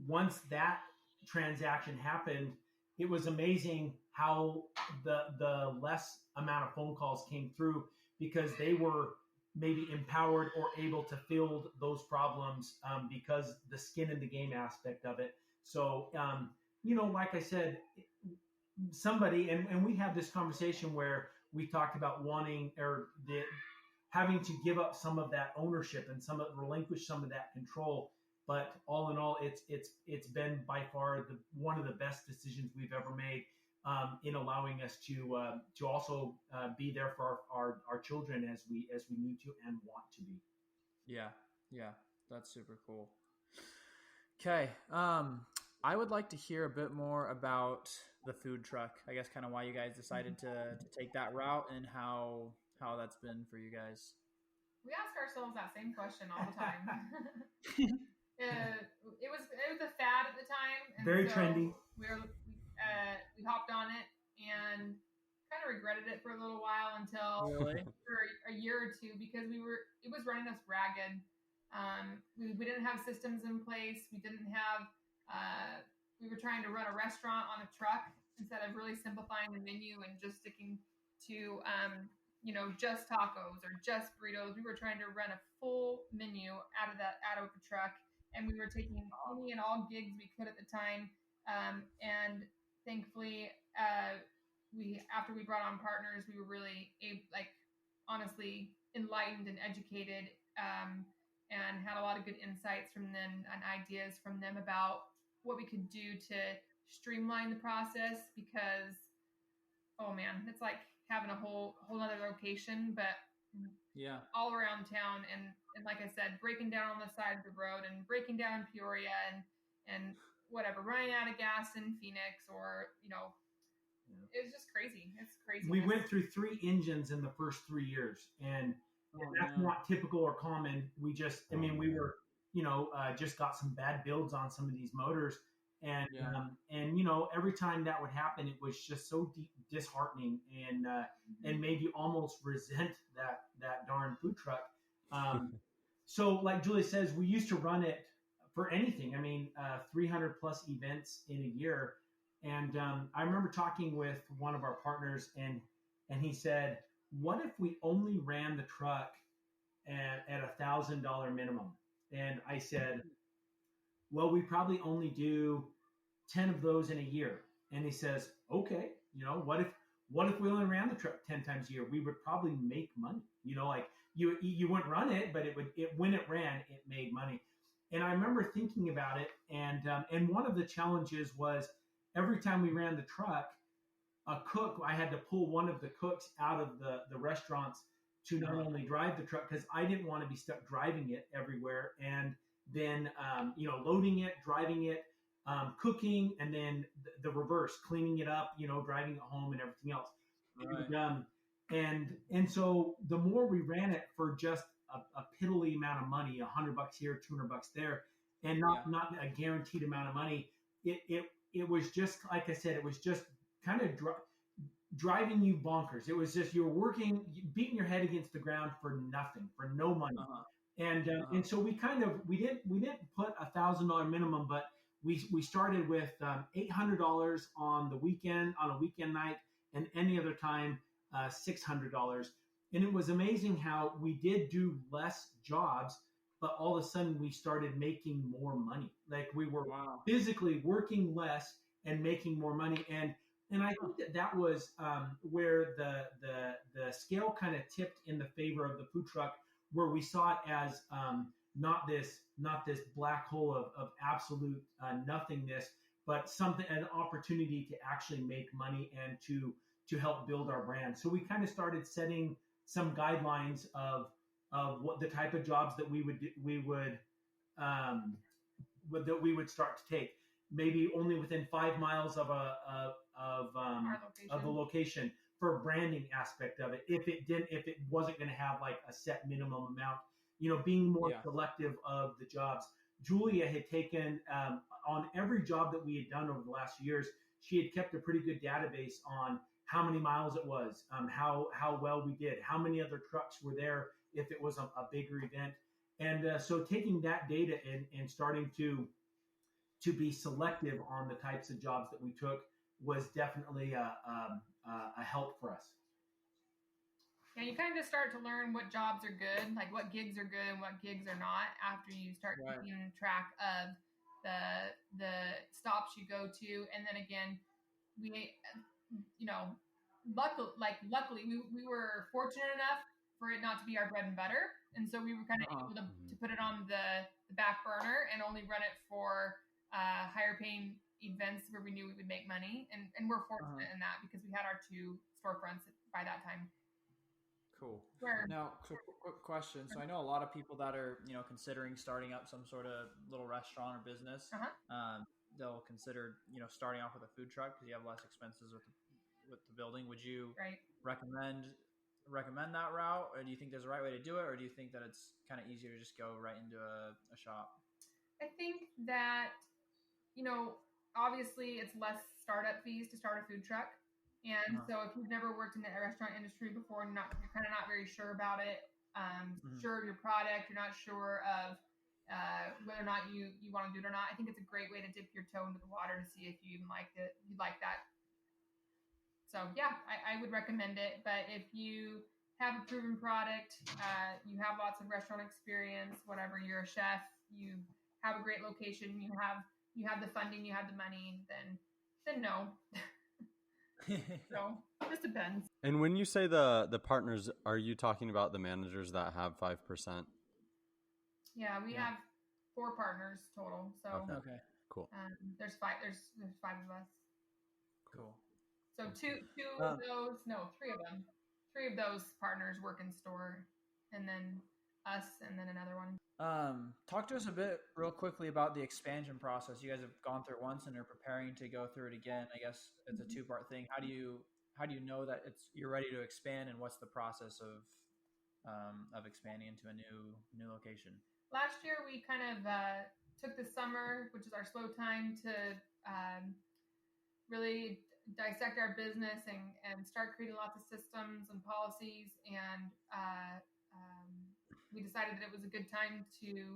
once that transaction happened, it was amazing how the less amount of phone calls came through, because they were maybe empowered or able to field those problems because the skin in the game aspect of it. So, like I said, somebody, and we had this conversation where we talked about having to give up some of that ownership and relinquish some of that control. But all in all, it's been by far one of the best decisions we've ever made in allowing us to also be there for our children as we need to and want to be. Yeah, that's super cool. Okay, I would like to hear a bit more about the food truck. I guess kind of why you guys decided to take that route and how that's been for you guys. We ask ourselves that same question all the time. It was a fad at the time. And very trendy. We hopped on it and kind of regretted it for a little while until for a year or two, because it was running us ragged. We didn't have systems in place. We didn't have. We were trying to run a restaurant on a truck instead of really simplifying the menu and just sticking to just tacos or just burritos. We were trying to run a full menu out of a truck, and we were taking any and all gigs we could at the time. And thankfully, after we brought on partners, we were really honestly enlightened and educated, and had a lot of good insights from them and ideas from them about what we could do to streamline the process, because, oh man, it's like having a whole other location, but all around town. And like I said, breaking down on the side of the road and breaking down in Peoria and whatever, running out of gas in Phoenix, or, it's just crazy. It's crazy. We went through 3 engines in the first 3 years, and that's not typical or common. We just, we were, just got some bad builds on some of these motors. And, every time that would happen, it was just so disheartening and made you almost resent that darn food truck. So like Julia says, we used to run it for anything. 300 plus events in a year. And I remember talking with one of our partners, and and he said, "What if we only ran the truck at $1,000 minimum?" And I said, "Well, we probably only do 10 of those in a year." And he says, "Okay, what if we only ran the truck 10 times a year? We would probably make money. Like you wouldn't run it, but when it ran, it made money." And I remember thinking about it, and one of the challenges was every time we ran the truck, I had to pull one of the cooks out of the restaurants to not only drive the truck, because I didn't want to be stuck driving it everywhere, and then loading it, driving it, cooking, and then the reverse, cleaning it up, driving it home and everything else. Right. And so the more we ran it for just a piddly amount of money, $100 here, $200 there, and not a guaranteed amount of money, it was just, like I said, it was just kind of driving you bonkers. It was just, you were working, beating your head against the ground for nothing, for no money. And so we didn't put $1,000 minimum, but we started with $800 on the weekend, on a weekend night, and any other time $600. And it was amazing how we did do less jobs, but all of a sudden we started making more money. Like we were physically working less and making more money. And I think that was where the scale kind of tipped in the favor of the food truck, where we saw it as not this black hole of absolute nothingness, but an opportunity to actually make money and to help build our brand. So we kind of started setting some guidelines of what the type of jobs that we would start to take. Maybe only within 5 miles of the location, for branding aspect of it. If it wasn't going to have like a set minimum amount, being more selective of the jobs. Jewelia had taken on every job that we had done over the last few years, she had kept a pretty good database on how many miles it was, how well we did, how many other trucks were there if it was a bigger event. And so taking that data and starting to be selective on the types of jobs that we took was definitely a help for us. Yeah, you kind of start to learn what jobs are good, like what gigs are good and what gigs are not, after you start keeping track of the stops you go to. And then again, we, luckily we were fortunate enough for it not to be our bread and butter, and so we were kind of able to put it on the back burner and only run it for higher paying events where we knew we would make money, and we're fortunate in that because we had our 2 storefronts by that time. Cool. Now, quick question. So I know a lot of people that are, considering starting up some sort of little restaurant or business. They'll consider, starting off with a food truck because you have less expenses with the building. Would you recommend that route, or do you think there's a right way to do it, or do you think that it's kind of easier to just go right into a shop? I think that, obviously it's less startup fees to start a food truck. And so if you've never worked in the restaurant industry before and you're kind of not very sure about it, sure of your product, you're not sure of whether or not you want to do it or not, I think it's a great way to dip your toe into the water to see if you even like that. So yeah, I would recommend it. But if you have a proven product, you have lots of restaurant experience, whatever, you're a chef, you have a great location, you have the funding, you have the money, then no. So it just depends. And when you say the partners, are you talking about the managers that have 5%? Yeah, we have 4 partners total. So okay, cool. There's 5 of us. Cool. So 3 of them. 3 of those partners work in store, and then us, and then another one. Talk to us a bit real quickly about the expansion process. You guys have gone through it once and are preparing to go through it again. I guess it's a 2-part thing. How do you know that you're ready to expand, and what's the process of expanding into a new location? Last year we kind of took the summer, which is our slow time, to really dissect our business and start creating lots of systems and policies, and we decided that it was a good time to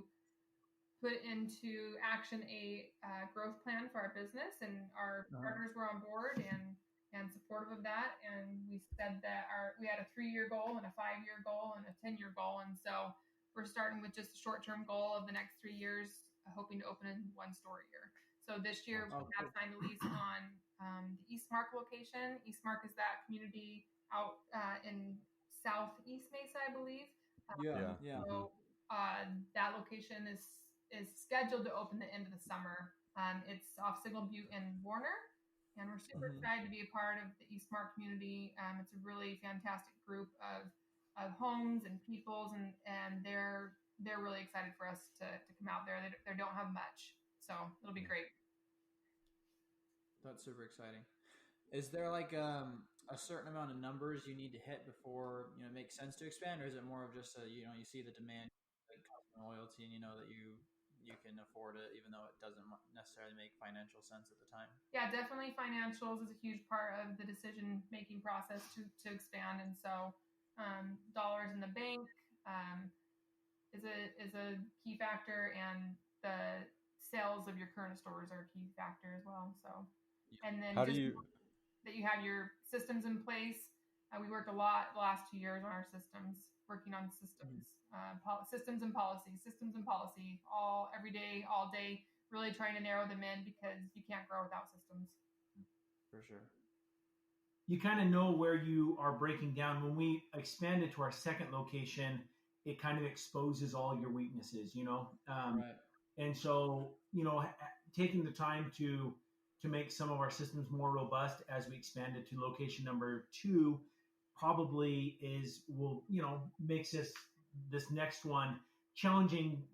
put into action a growth plan for our business, and our partners were on board, and and supportive of that. And we said that we had a 3-year goal and a 5-year goal and a 10-year goal. And so we're starting with just a short-term goal of the next 3 years, hoping to open in 1 store a year. So this year we have signed a lease on the East Mark location. East Mark is that community out in Southeast Mesa, I believe. So that location is scheduled to open the end of the summer. It's off Signal Butte and Warner, and we're super excited to be a part of the East Mark community. It's a really fantastic group of homes and peoples, and they're really excited for us to come out there. They don't have much, so it'll be great. That's super exciting. Is there like a certain amount of numbers you need to hit before it makes sense to expand, or is it more of just you see the demand, like customer loyalty, and you know that you can afford it, even though it doesn't necessarily make financial sense at the time? Yeah, definitely financials is a huge part of the decision-making process to expand. And so dollars in the bank is a key factor, and the sales of your current stores are a key factor as well. So, and then that you have your systems in place. We worked a lot the last 2 years on our systems, working on systems, systems and policy, all every day, all day, really trying to narrow them in, because you can't grow without systems. For sure. You kind of know where you are breaking down. When we expanded to our second location, it kind of exposes all your weaknesses, Right. And so, taking the time to make some of our systems more robust as we expanded to location number 2 probably makes this next one challenging,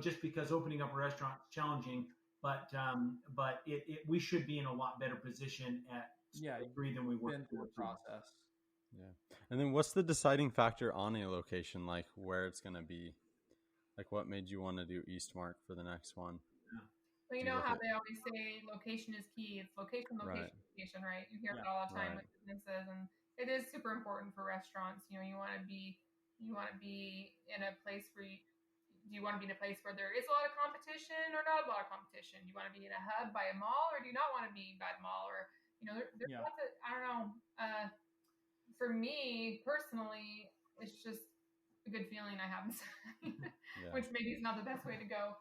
just because opening up a restaurant is challenging, but we should be in a lot better position at 3 than we were through the process. Yeah. And then what's the deciding factor on a location, like where it's going to be? Like what made you want to do East Mark for the next one? Well, you know how they always say location is key. It's location, location, location, right? You hear that all the time with businesses, and it is super important for restaurants. You want to be in a place where do you want to be in a place where there is a lot of competition or not a lot of competition? Do you want to be in a hub by a mall, or do you not want to be by the mall? Or there's lots of, I don't know. For me personally, it's just a good feeling I have inside, which maybe is not the best way to go.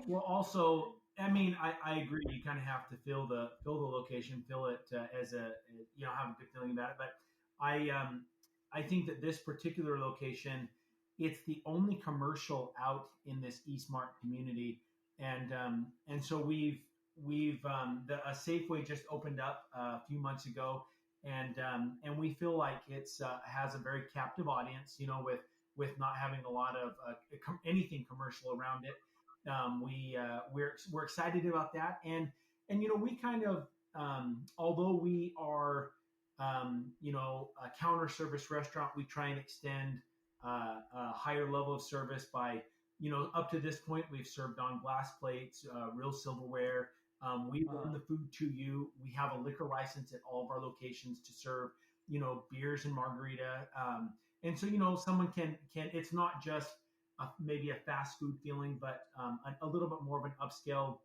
Well, also, I mean, I agree. You kind of have to feel the location, feel it as a have a good feeling about it. But I think that this particular location, it's the only commercial out in this East Mark community, and so we've a Safeway just opened up a few months ago, and we feel like it's has a very captive audience, with not having a lot of anything commercial around it. We're excited about that, and we kind of although we are a counter service restaurant, we try and extend a higher level of service by up to this point we've served on glass plates, real silverware. We run the food to you. We have a liquor license at all of our locations to serve beers and margarita. And so, someone can, it's not just maybe a fast food feeling, but a little bit more of an upscale,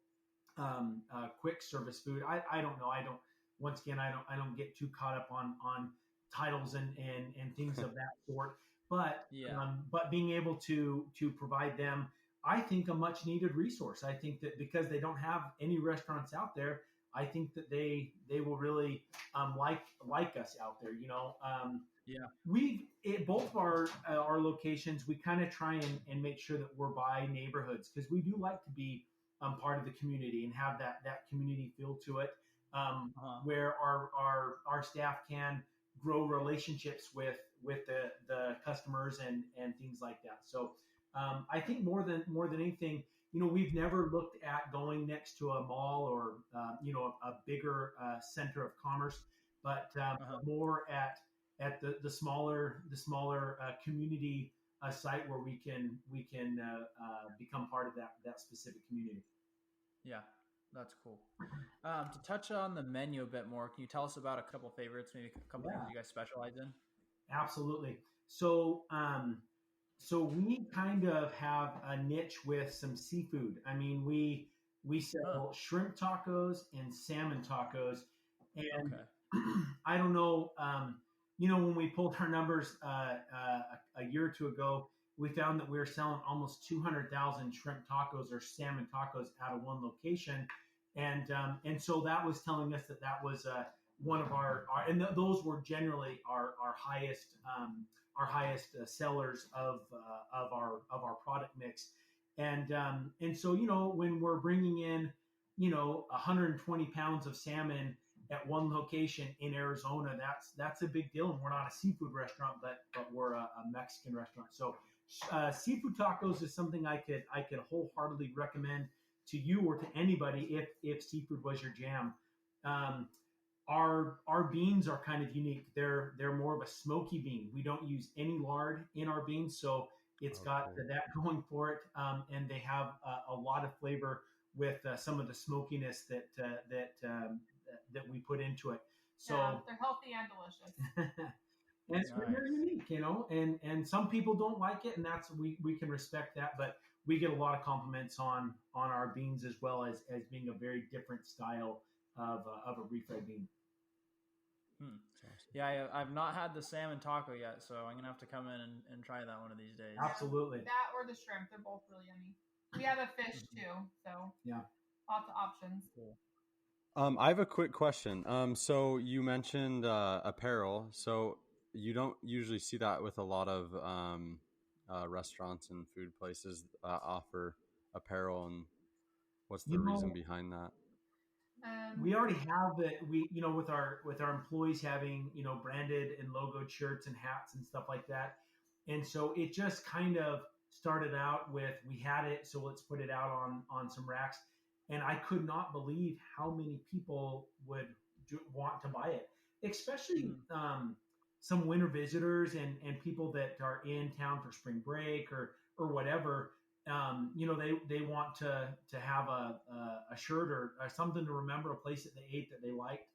quick service food. I don't know. Once again, I don't get too caught up on titles and things of that sort. But being able to provide them, I think, a much needed resource. I think that because they don't have any restaurants out there, I think that they will really like us out there. We've at both of our locations, we kind of try and make sure that we're by neighborhoods, because we do like to be part of the community and have that community feel to it, where our staff can grow relationships with the customers and things like that. So I think more than anything, we've never looked at going next to a mall or a bigger center of commerce, but more at the smaller community site where we can become part of that specific community. Yeah, that's cool. To touch on the menu a bit more, can you tell us about a couple favorites, maybe a couple things you guys specialize in? Absolutely. So we kind of have a niche with some seafood. I mean, we sell shrimp tacos and salmon tacos, And Okay. I don't know, when we pulled our numbers a year or two ago, we found that we were selling almost 200,000 shrimp tacos or salmon tacos out of one location, and so that was telling us that was one of those were generally our highest sellers of our product mix, and so when we're bringing in 120 pounds of salmon at one location in Arizona, that's a big deal. And we're not a seafood restaurant, but we're a Mexican restaurant. So seafood tacos is something I could wholeheartedly recommend to you or to anybody if seafood was your jam. Um, our beans are kind of unique. They're more of a smoky bean. We don't use any lard in our beans, so it's got that going for it, and they have a lot of flavor with some of the smokiness that we put into it. So they're healthy and delicious. and it's very unique, and some people don't like it, and that's we can respect that, but we get a lot of compliments on our beans as well as being a very different style of a refried bean. Yeah, I've not had the salmon taco yet, so I'm gonna have to come in and try that one of these days. Absolutely. That or the shrimp, they're both really yummy. We have a fish too, so yeah, lots of options. Cool. I have a quick question. So you mentioned apparel. So you don't usually see that with a lot of restaurants and food places offer apparel. And what's the reason behind that? We already have that. We with our employees having branded and logoed shirts and hats and stuff like that, and so it just kind of started out with we had it, so let's put it out on some racks. And I could not believe how many people would want to buy it, especially some winter visitors and people that are in town for spring break or whatever. They want to have a shirt or something to remember a place that they ate that they liked.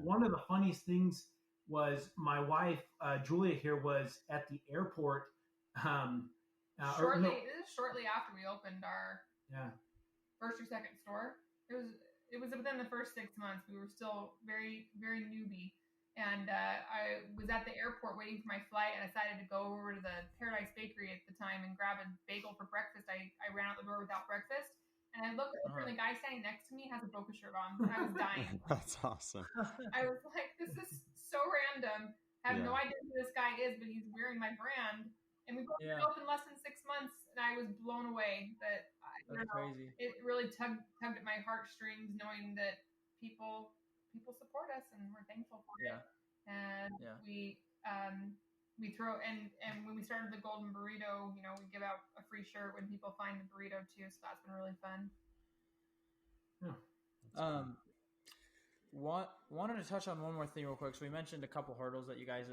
One of the funniest things was my wife, Julia here, was at the airport. This is shortly after we opened our first or second store. It was within the first 6 months. We were still very, very newbie. And I was at the airport waiting for my flight and I decided to go over to the Paradise Bakery at the time and grab a bagel for breakfast. I ran out the door without breakfast. And I looked over and the guy standing next to me has a Boca shirt on. And I was dying. That's awesome. I was like, this is so random. I have no idea who this guy is, but he's wearing my brand. And we both been open less than 6 months, and I was blown away. That crazy. It really tugged at my heartstrings, knowing that people support us, and we're thankful for it. And we throw and when we started the Golden Burrito, we give out a free shirt when people find the burrito too. So that's been really fun. Wanted to touch on one more thing real quick. So we mentioned a couple hurdles that you guys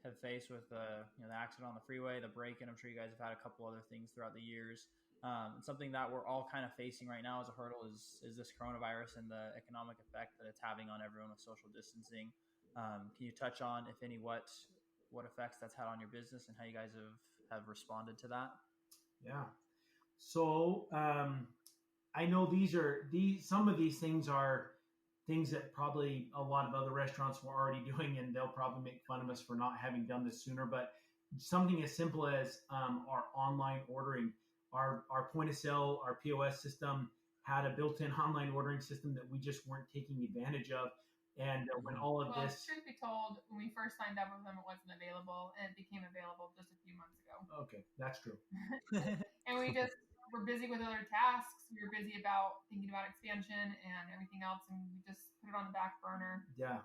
have faced with the accident on the freeway, the break-in. I'm sure you guys have had a couple other things throughout the years. Something that we're all kind of facing right now as a hurdle is this coronavirus and the economic effect that it's having on everyone with social distancing. Can you touch on, if any, what effects that's had on your business and how you guys have responded to that? Yeah. So I know some of these things are things that probably a lot of other restaurants were already doing, and they'll probably make fun of us for not having done this sooner. But something as simple as our online ordering, our point of sale, our POS system had a built-in online ordering system that we just weren't taking advantage of. And when all of this, truth be told, when we first signed up with them, it wasn't available, and it became available just a few months ago. Okay, that's true. And we just were busy with other tasks. We were busy thinking about expansion and everything else, and we just put it on the back burner. Yeah.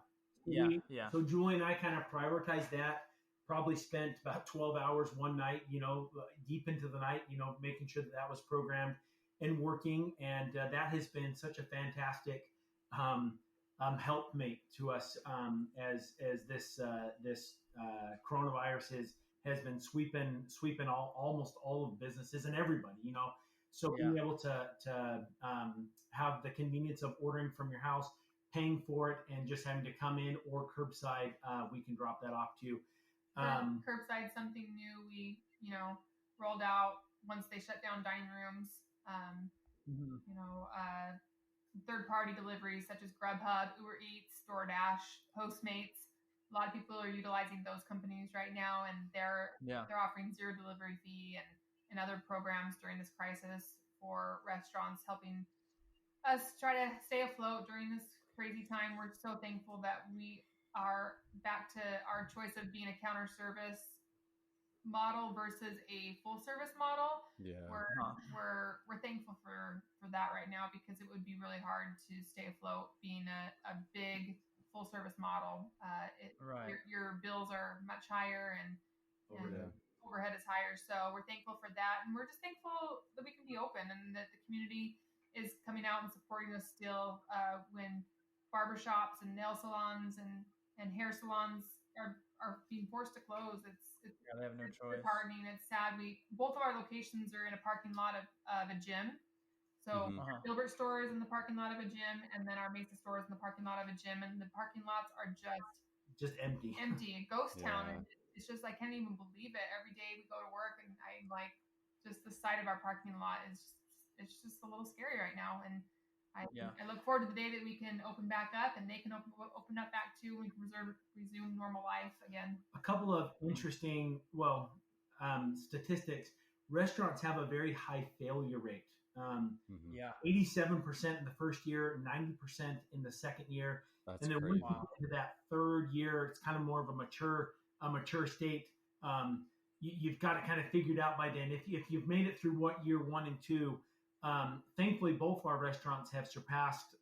So Julie and I kind of prioritized that. Probably spent about 12 hours one night, deep into the night, making sure that was programmed and working. And that has been such a fantastic helpmate to us as this coronavirus has been sweeping almost all of businesses and everybody, So being able to have the convenience of ordering from your house, paying for it, and just having to come in or curbside, we can drop that off too. Curbside, something new we rolled out once they shut down dining rooms. third-party deliveries such as Grubhub, Uber Eats, DoorDash, Postmates. A lot of people are utilizing those companies right now, and they're offering zero delivery fee and other programs during this crisis for restaurants, helping us try to stay afloat during this crazy time. We're so thankful that we are back to our choice of being a counter service model versus a full service model. Yeah. We're thankful for that right now, because it would be really hard to stay afloat being a big full service model. Your bills are much higher and overhead is higher. So we're thankful for that, and we're just thankful that we can be open and that the community is coming out and supporting us still, when barbershops and nail salons and hair salons are being forced to close. They have no choice. Disheartening. It's sad. Both of our locations are in a parking lot of a gym. So our Gilbert store is in the parking lot of a gym, and then our Mesa store is in the parking lot of a gym, and the parking lots are just empty. A ghost town. And it's just, I can't even believe it. Every day we go to work, and I like just the sight of our parking lot it's just a little scary right now. And I look forward to the day that we can open back up, and they can open up back too. We can resume normal life again. A couple of interesting, statistics. Restaurants have a very high failure rate. 87% in the first year, 90% in the second year. That's and then great. when you get into that third year, it's kind of more of a mature state. You've got it kind of figured out by then. If you've made it through year 1 and 2, thankfully both our restaurants have surpassed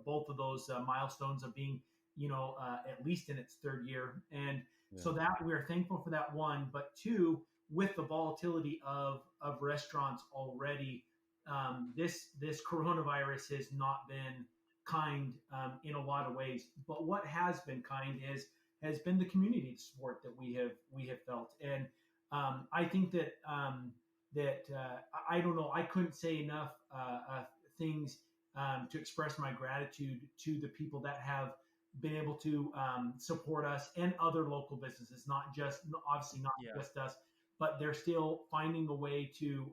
both of those milestones of being, at least in its third year. And so that we're thankful for that, one. But two, with the volatility of restaurants already, this coronavirus has not been kind in a lot of ways. But what has been kind has been the community support that we have felt. And I think that I don't know, I couldn't say enough things to express my gratitude to the people that have been able to support us and other local businesses, obviously not just us, but they're still finding a way to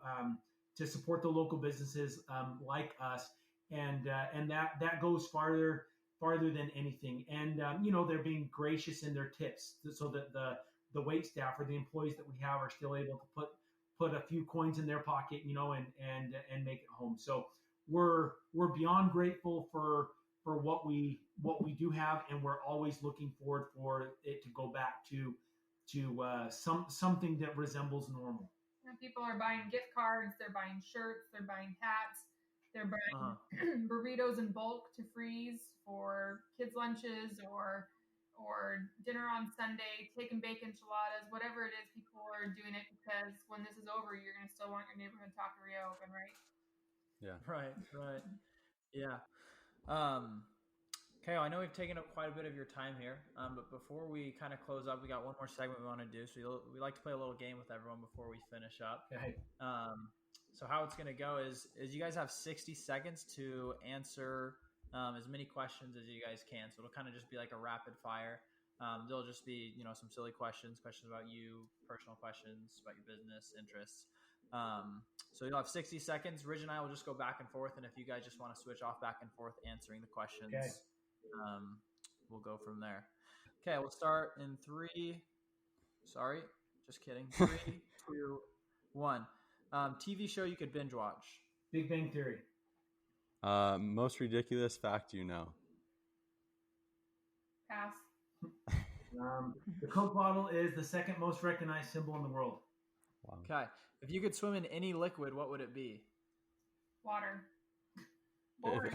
support the local businesses like us, and that goes farther than anything. And they're being gracious in their tips, so that the wait staff or the employees that we have are still able to put a few coins in their pocket, and make it home. So we're beyond grateful for what we do have, and we're always looking forward for it to go back to something that resembles normal. And people are buying gift cards, they're buying shirts, they're buying hats, they're buying burritos in bulk to freeze for kids' lunches or dinner on Sunday, take and bake enchiladas, whatever it is. People are doing it because when this is over, you're going to still want your neighborhood taqueria open, right? Yeah. Right. Yeah. Okay, I know we've taken up quite a bit of your time here, but before we kind of close up, we got one more segment we want to do. So we like to play a little game with everyone before we finish up. Okay. So how it's going to go is you guys have 60 seconds to answer as many questions as you guys can. So it'll kind of just be like a rapid fire. There'll just be, some silly questions about you, personal questions about your business interests. So you'll have 60 seconds. Ridge and I will just go back and forth. And if you guys just want to switch off back and forth answering the questions, we'll go from there. Okay, we'll start in 3. Sorry, just kidding. 3, 2, 1. TV show you could binge watch. Big Bang Theory. Most ridiculous fact you know. Pass. The Coke bottle is the second most recognized symbol in the world. Wow. Okay. If you could swim in any liquid, what would it be? Water. Boring.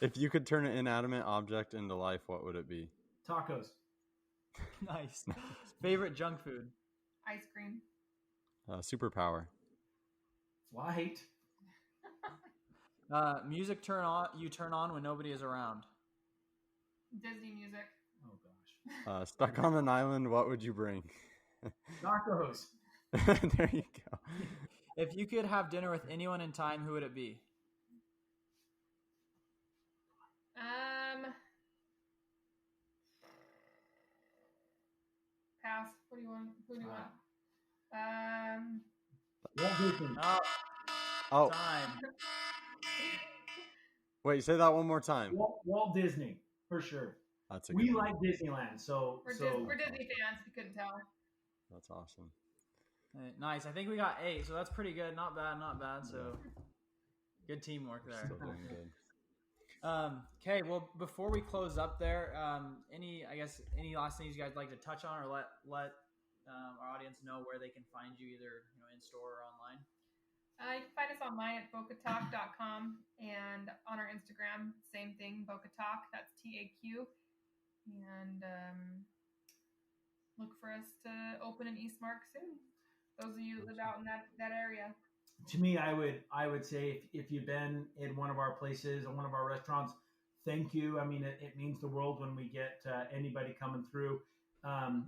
If you could turn an inanimate object into life, what would it be? Tacos. Nice. Favorite junk food? Ice cream. Superpower. Flight. Music you turn on when nobody is around. Disney music. Oh gosh. Stuck on an island, what would you bring? Tacos. There you go. If you could have dinner with anyone in time, who would it be? Pass. What do you want? Who do you want? Walt Disney. Oh. Time. Wait, say that one more time. Walt Disney, for sure. That's we like Disneyland, so we're Disney fans. If you couldn't tell. That's awesome. Nice. I think we got 8, so that's pretty good. Not bad. So good teamwork there. Still doing good. Okay, well, before we close up there, any last things you guys like to touch on, or let our audience know where they can find you, either in store or online? You can find us online at bocatalk.com, and on our Instagram, same thing, Boca Talk. That's TAQ. And look for us to open in Eastmark soon. Those of you that live out in that area. To me, I would say if you've been in one of our places or one of our restaurants, thank you. I mean, it means the world when we get anybody coming through.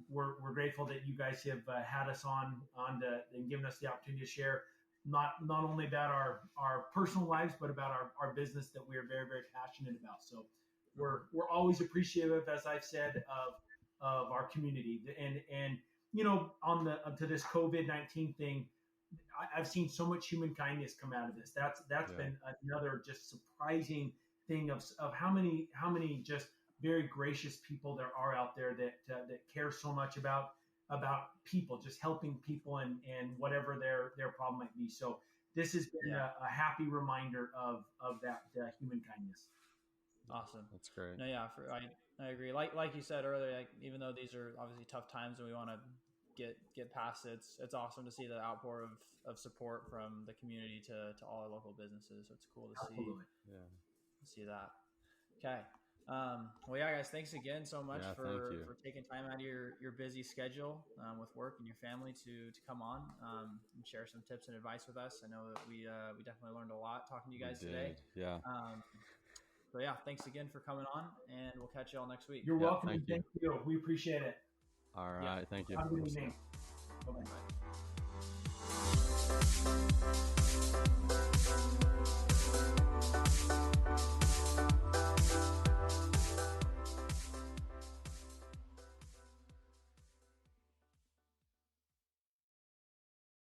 We're grateful that you guys have had us on and given us the opportunity to share not only about our personal lives, but about our business that we are very, very passionate about. So we're always appreciative, as I've said, of our community. And on to this COVID-19 thing, I've seen so much human kindness come out of this. That's been another just surprising thing of how many just very gracious people there are out there that care so much about people, just helping people and whatever their problem might be. So this has been a happy reminder of that human kindness. Awesome. That's great. No, yeah, I agree. Like you said earlier, even though these are obviously tough times and we want to get past it, it's awesome to see the outpour of support from the community to all our local businesses. So it's cool to see that. Okay. Well, yeah, guys, thanks again so much for taking time out of your busy schedule with work and your family to come on and share some tips and advice with us. I know that we definitely learned a lot talking to you guys today. Yeah. So yeah, thanks again for coming on, and we'll catch you all next week. You're welcome. Thank you. We appreciate it. All right. Thank you. Have a good evening. Bye-bye.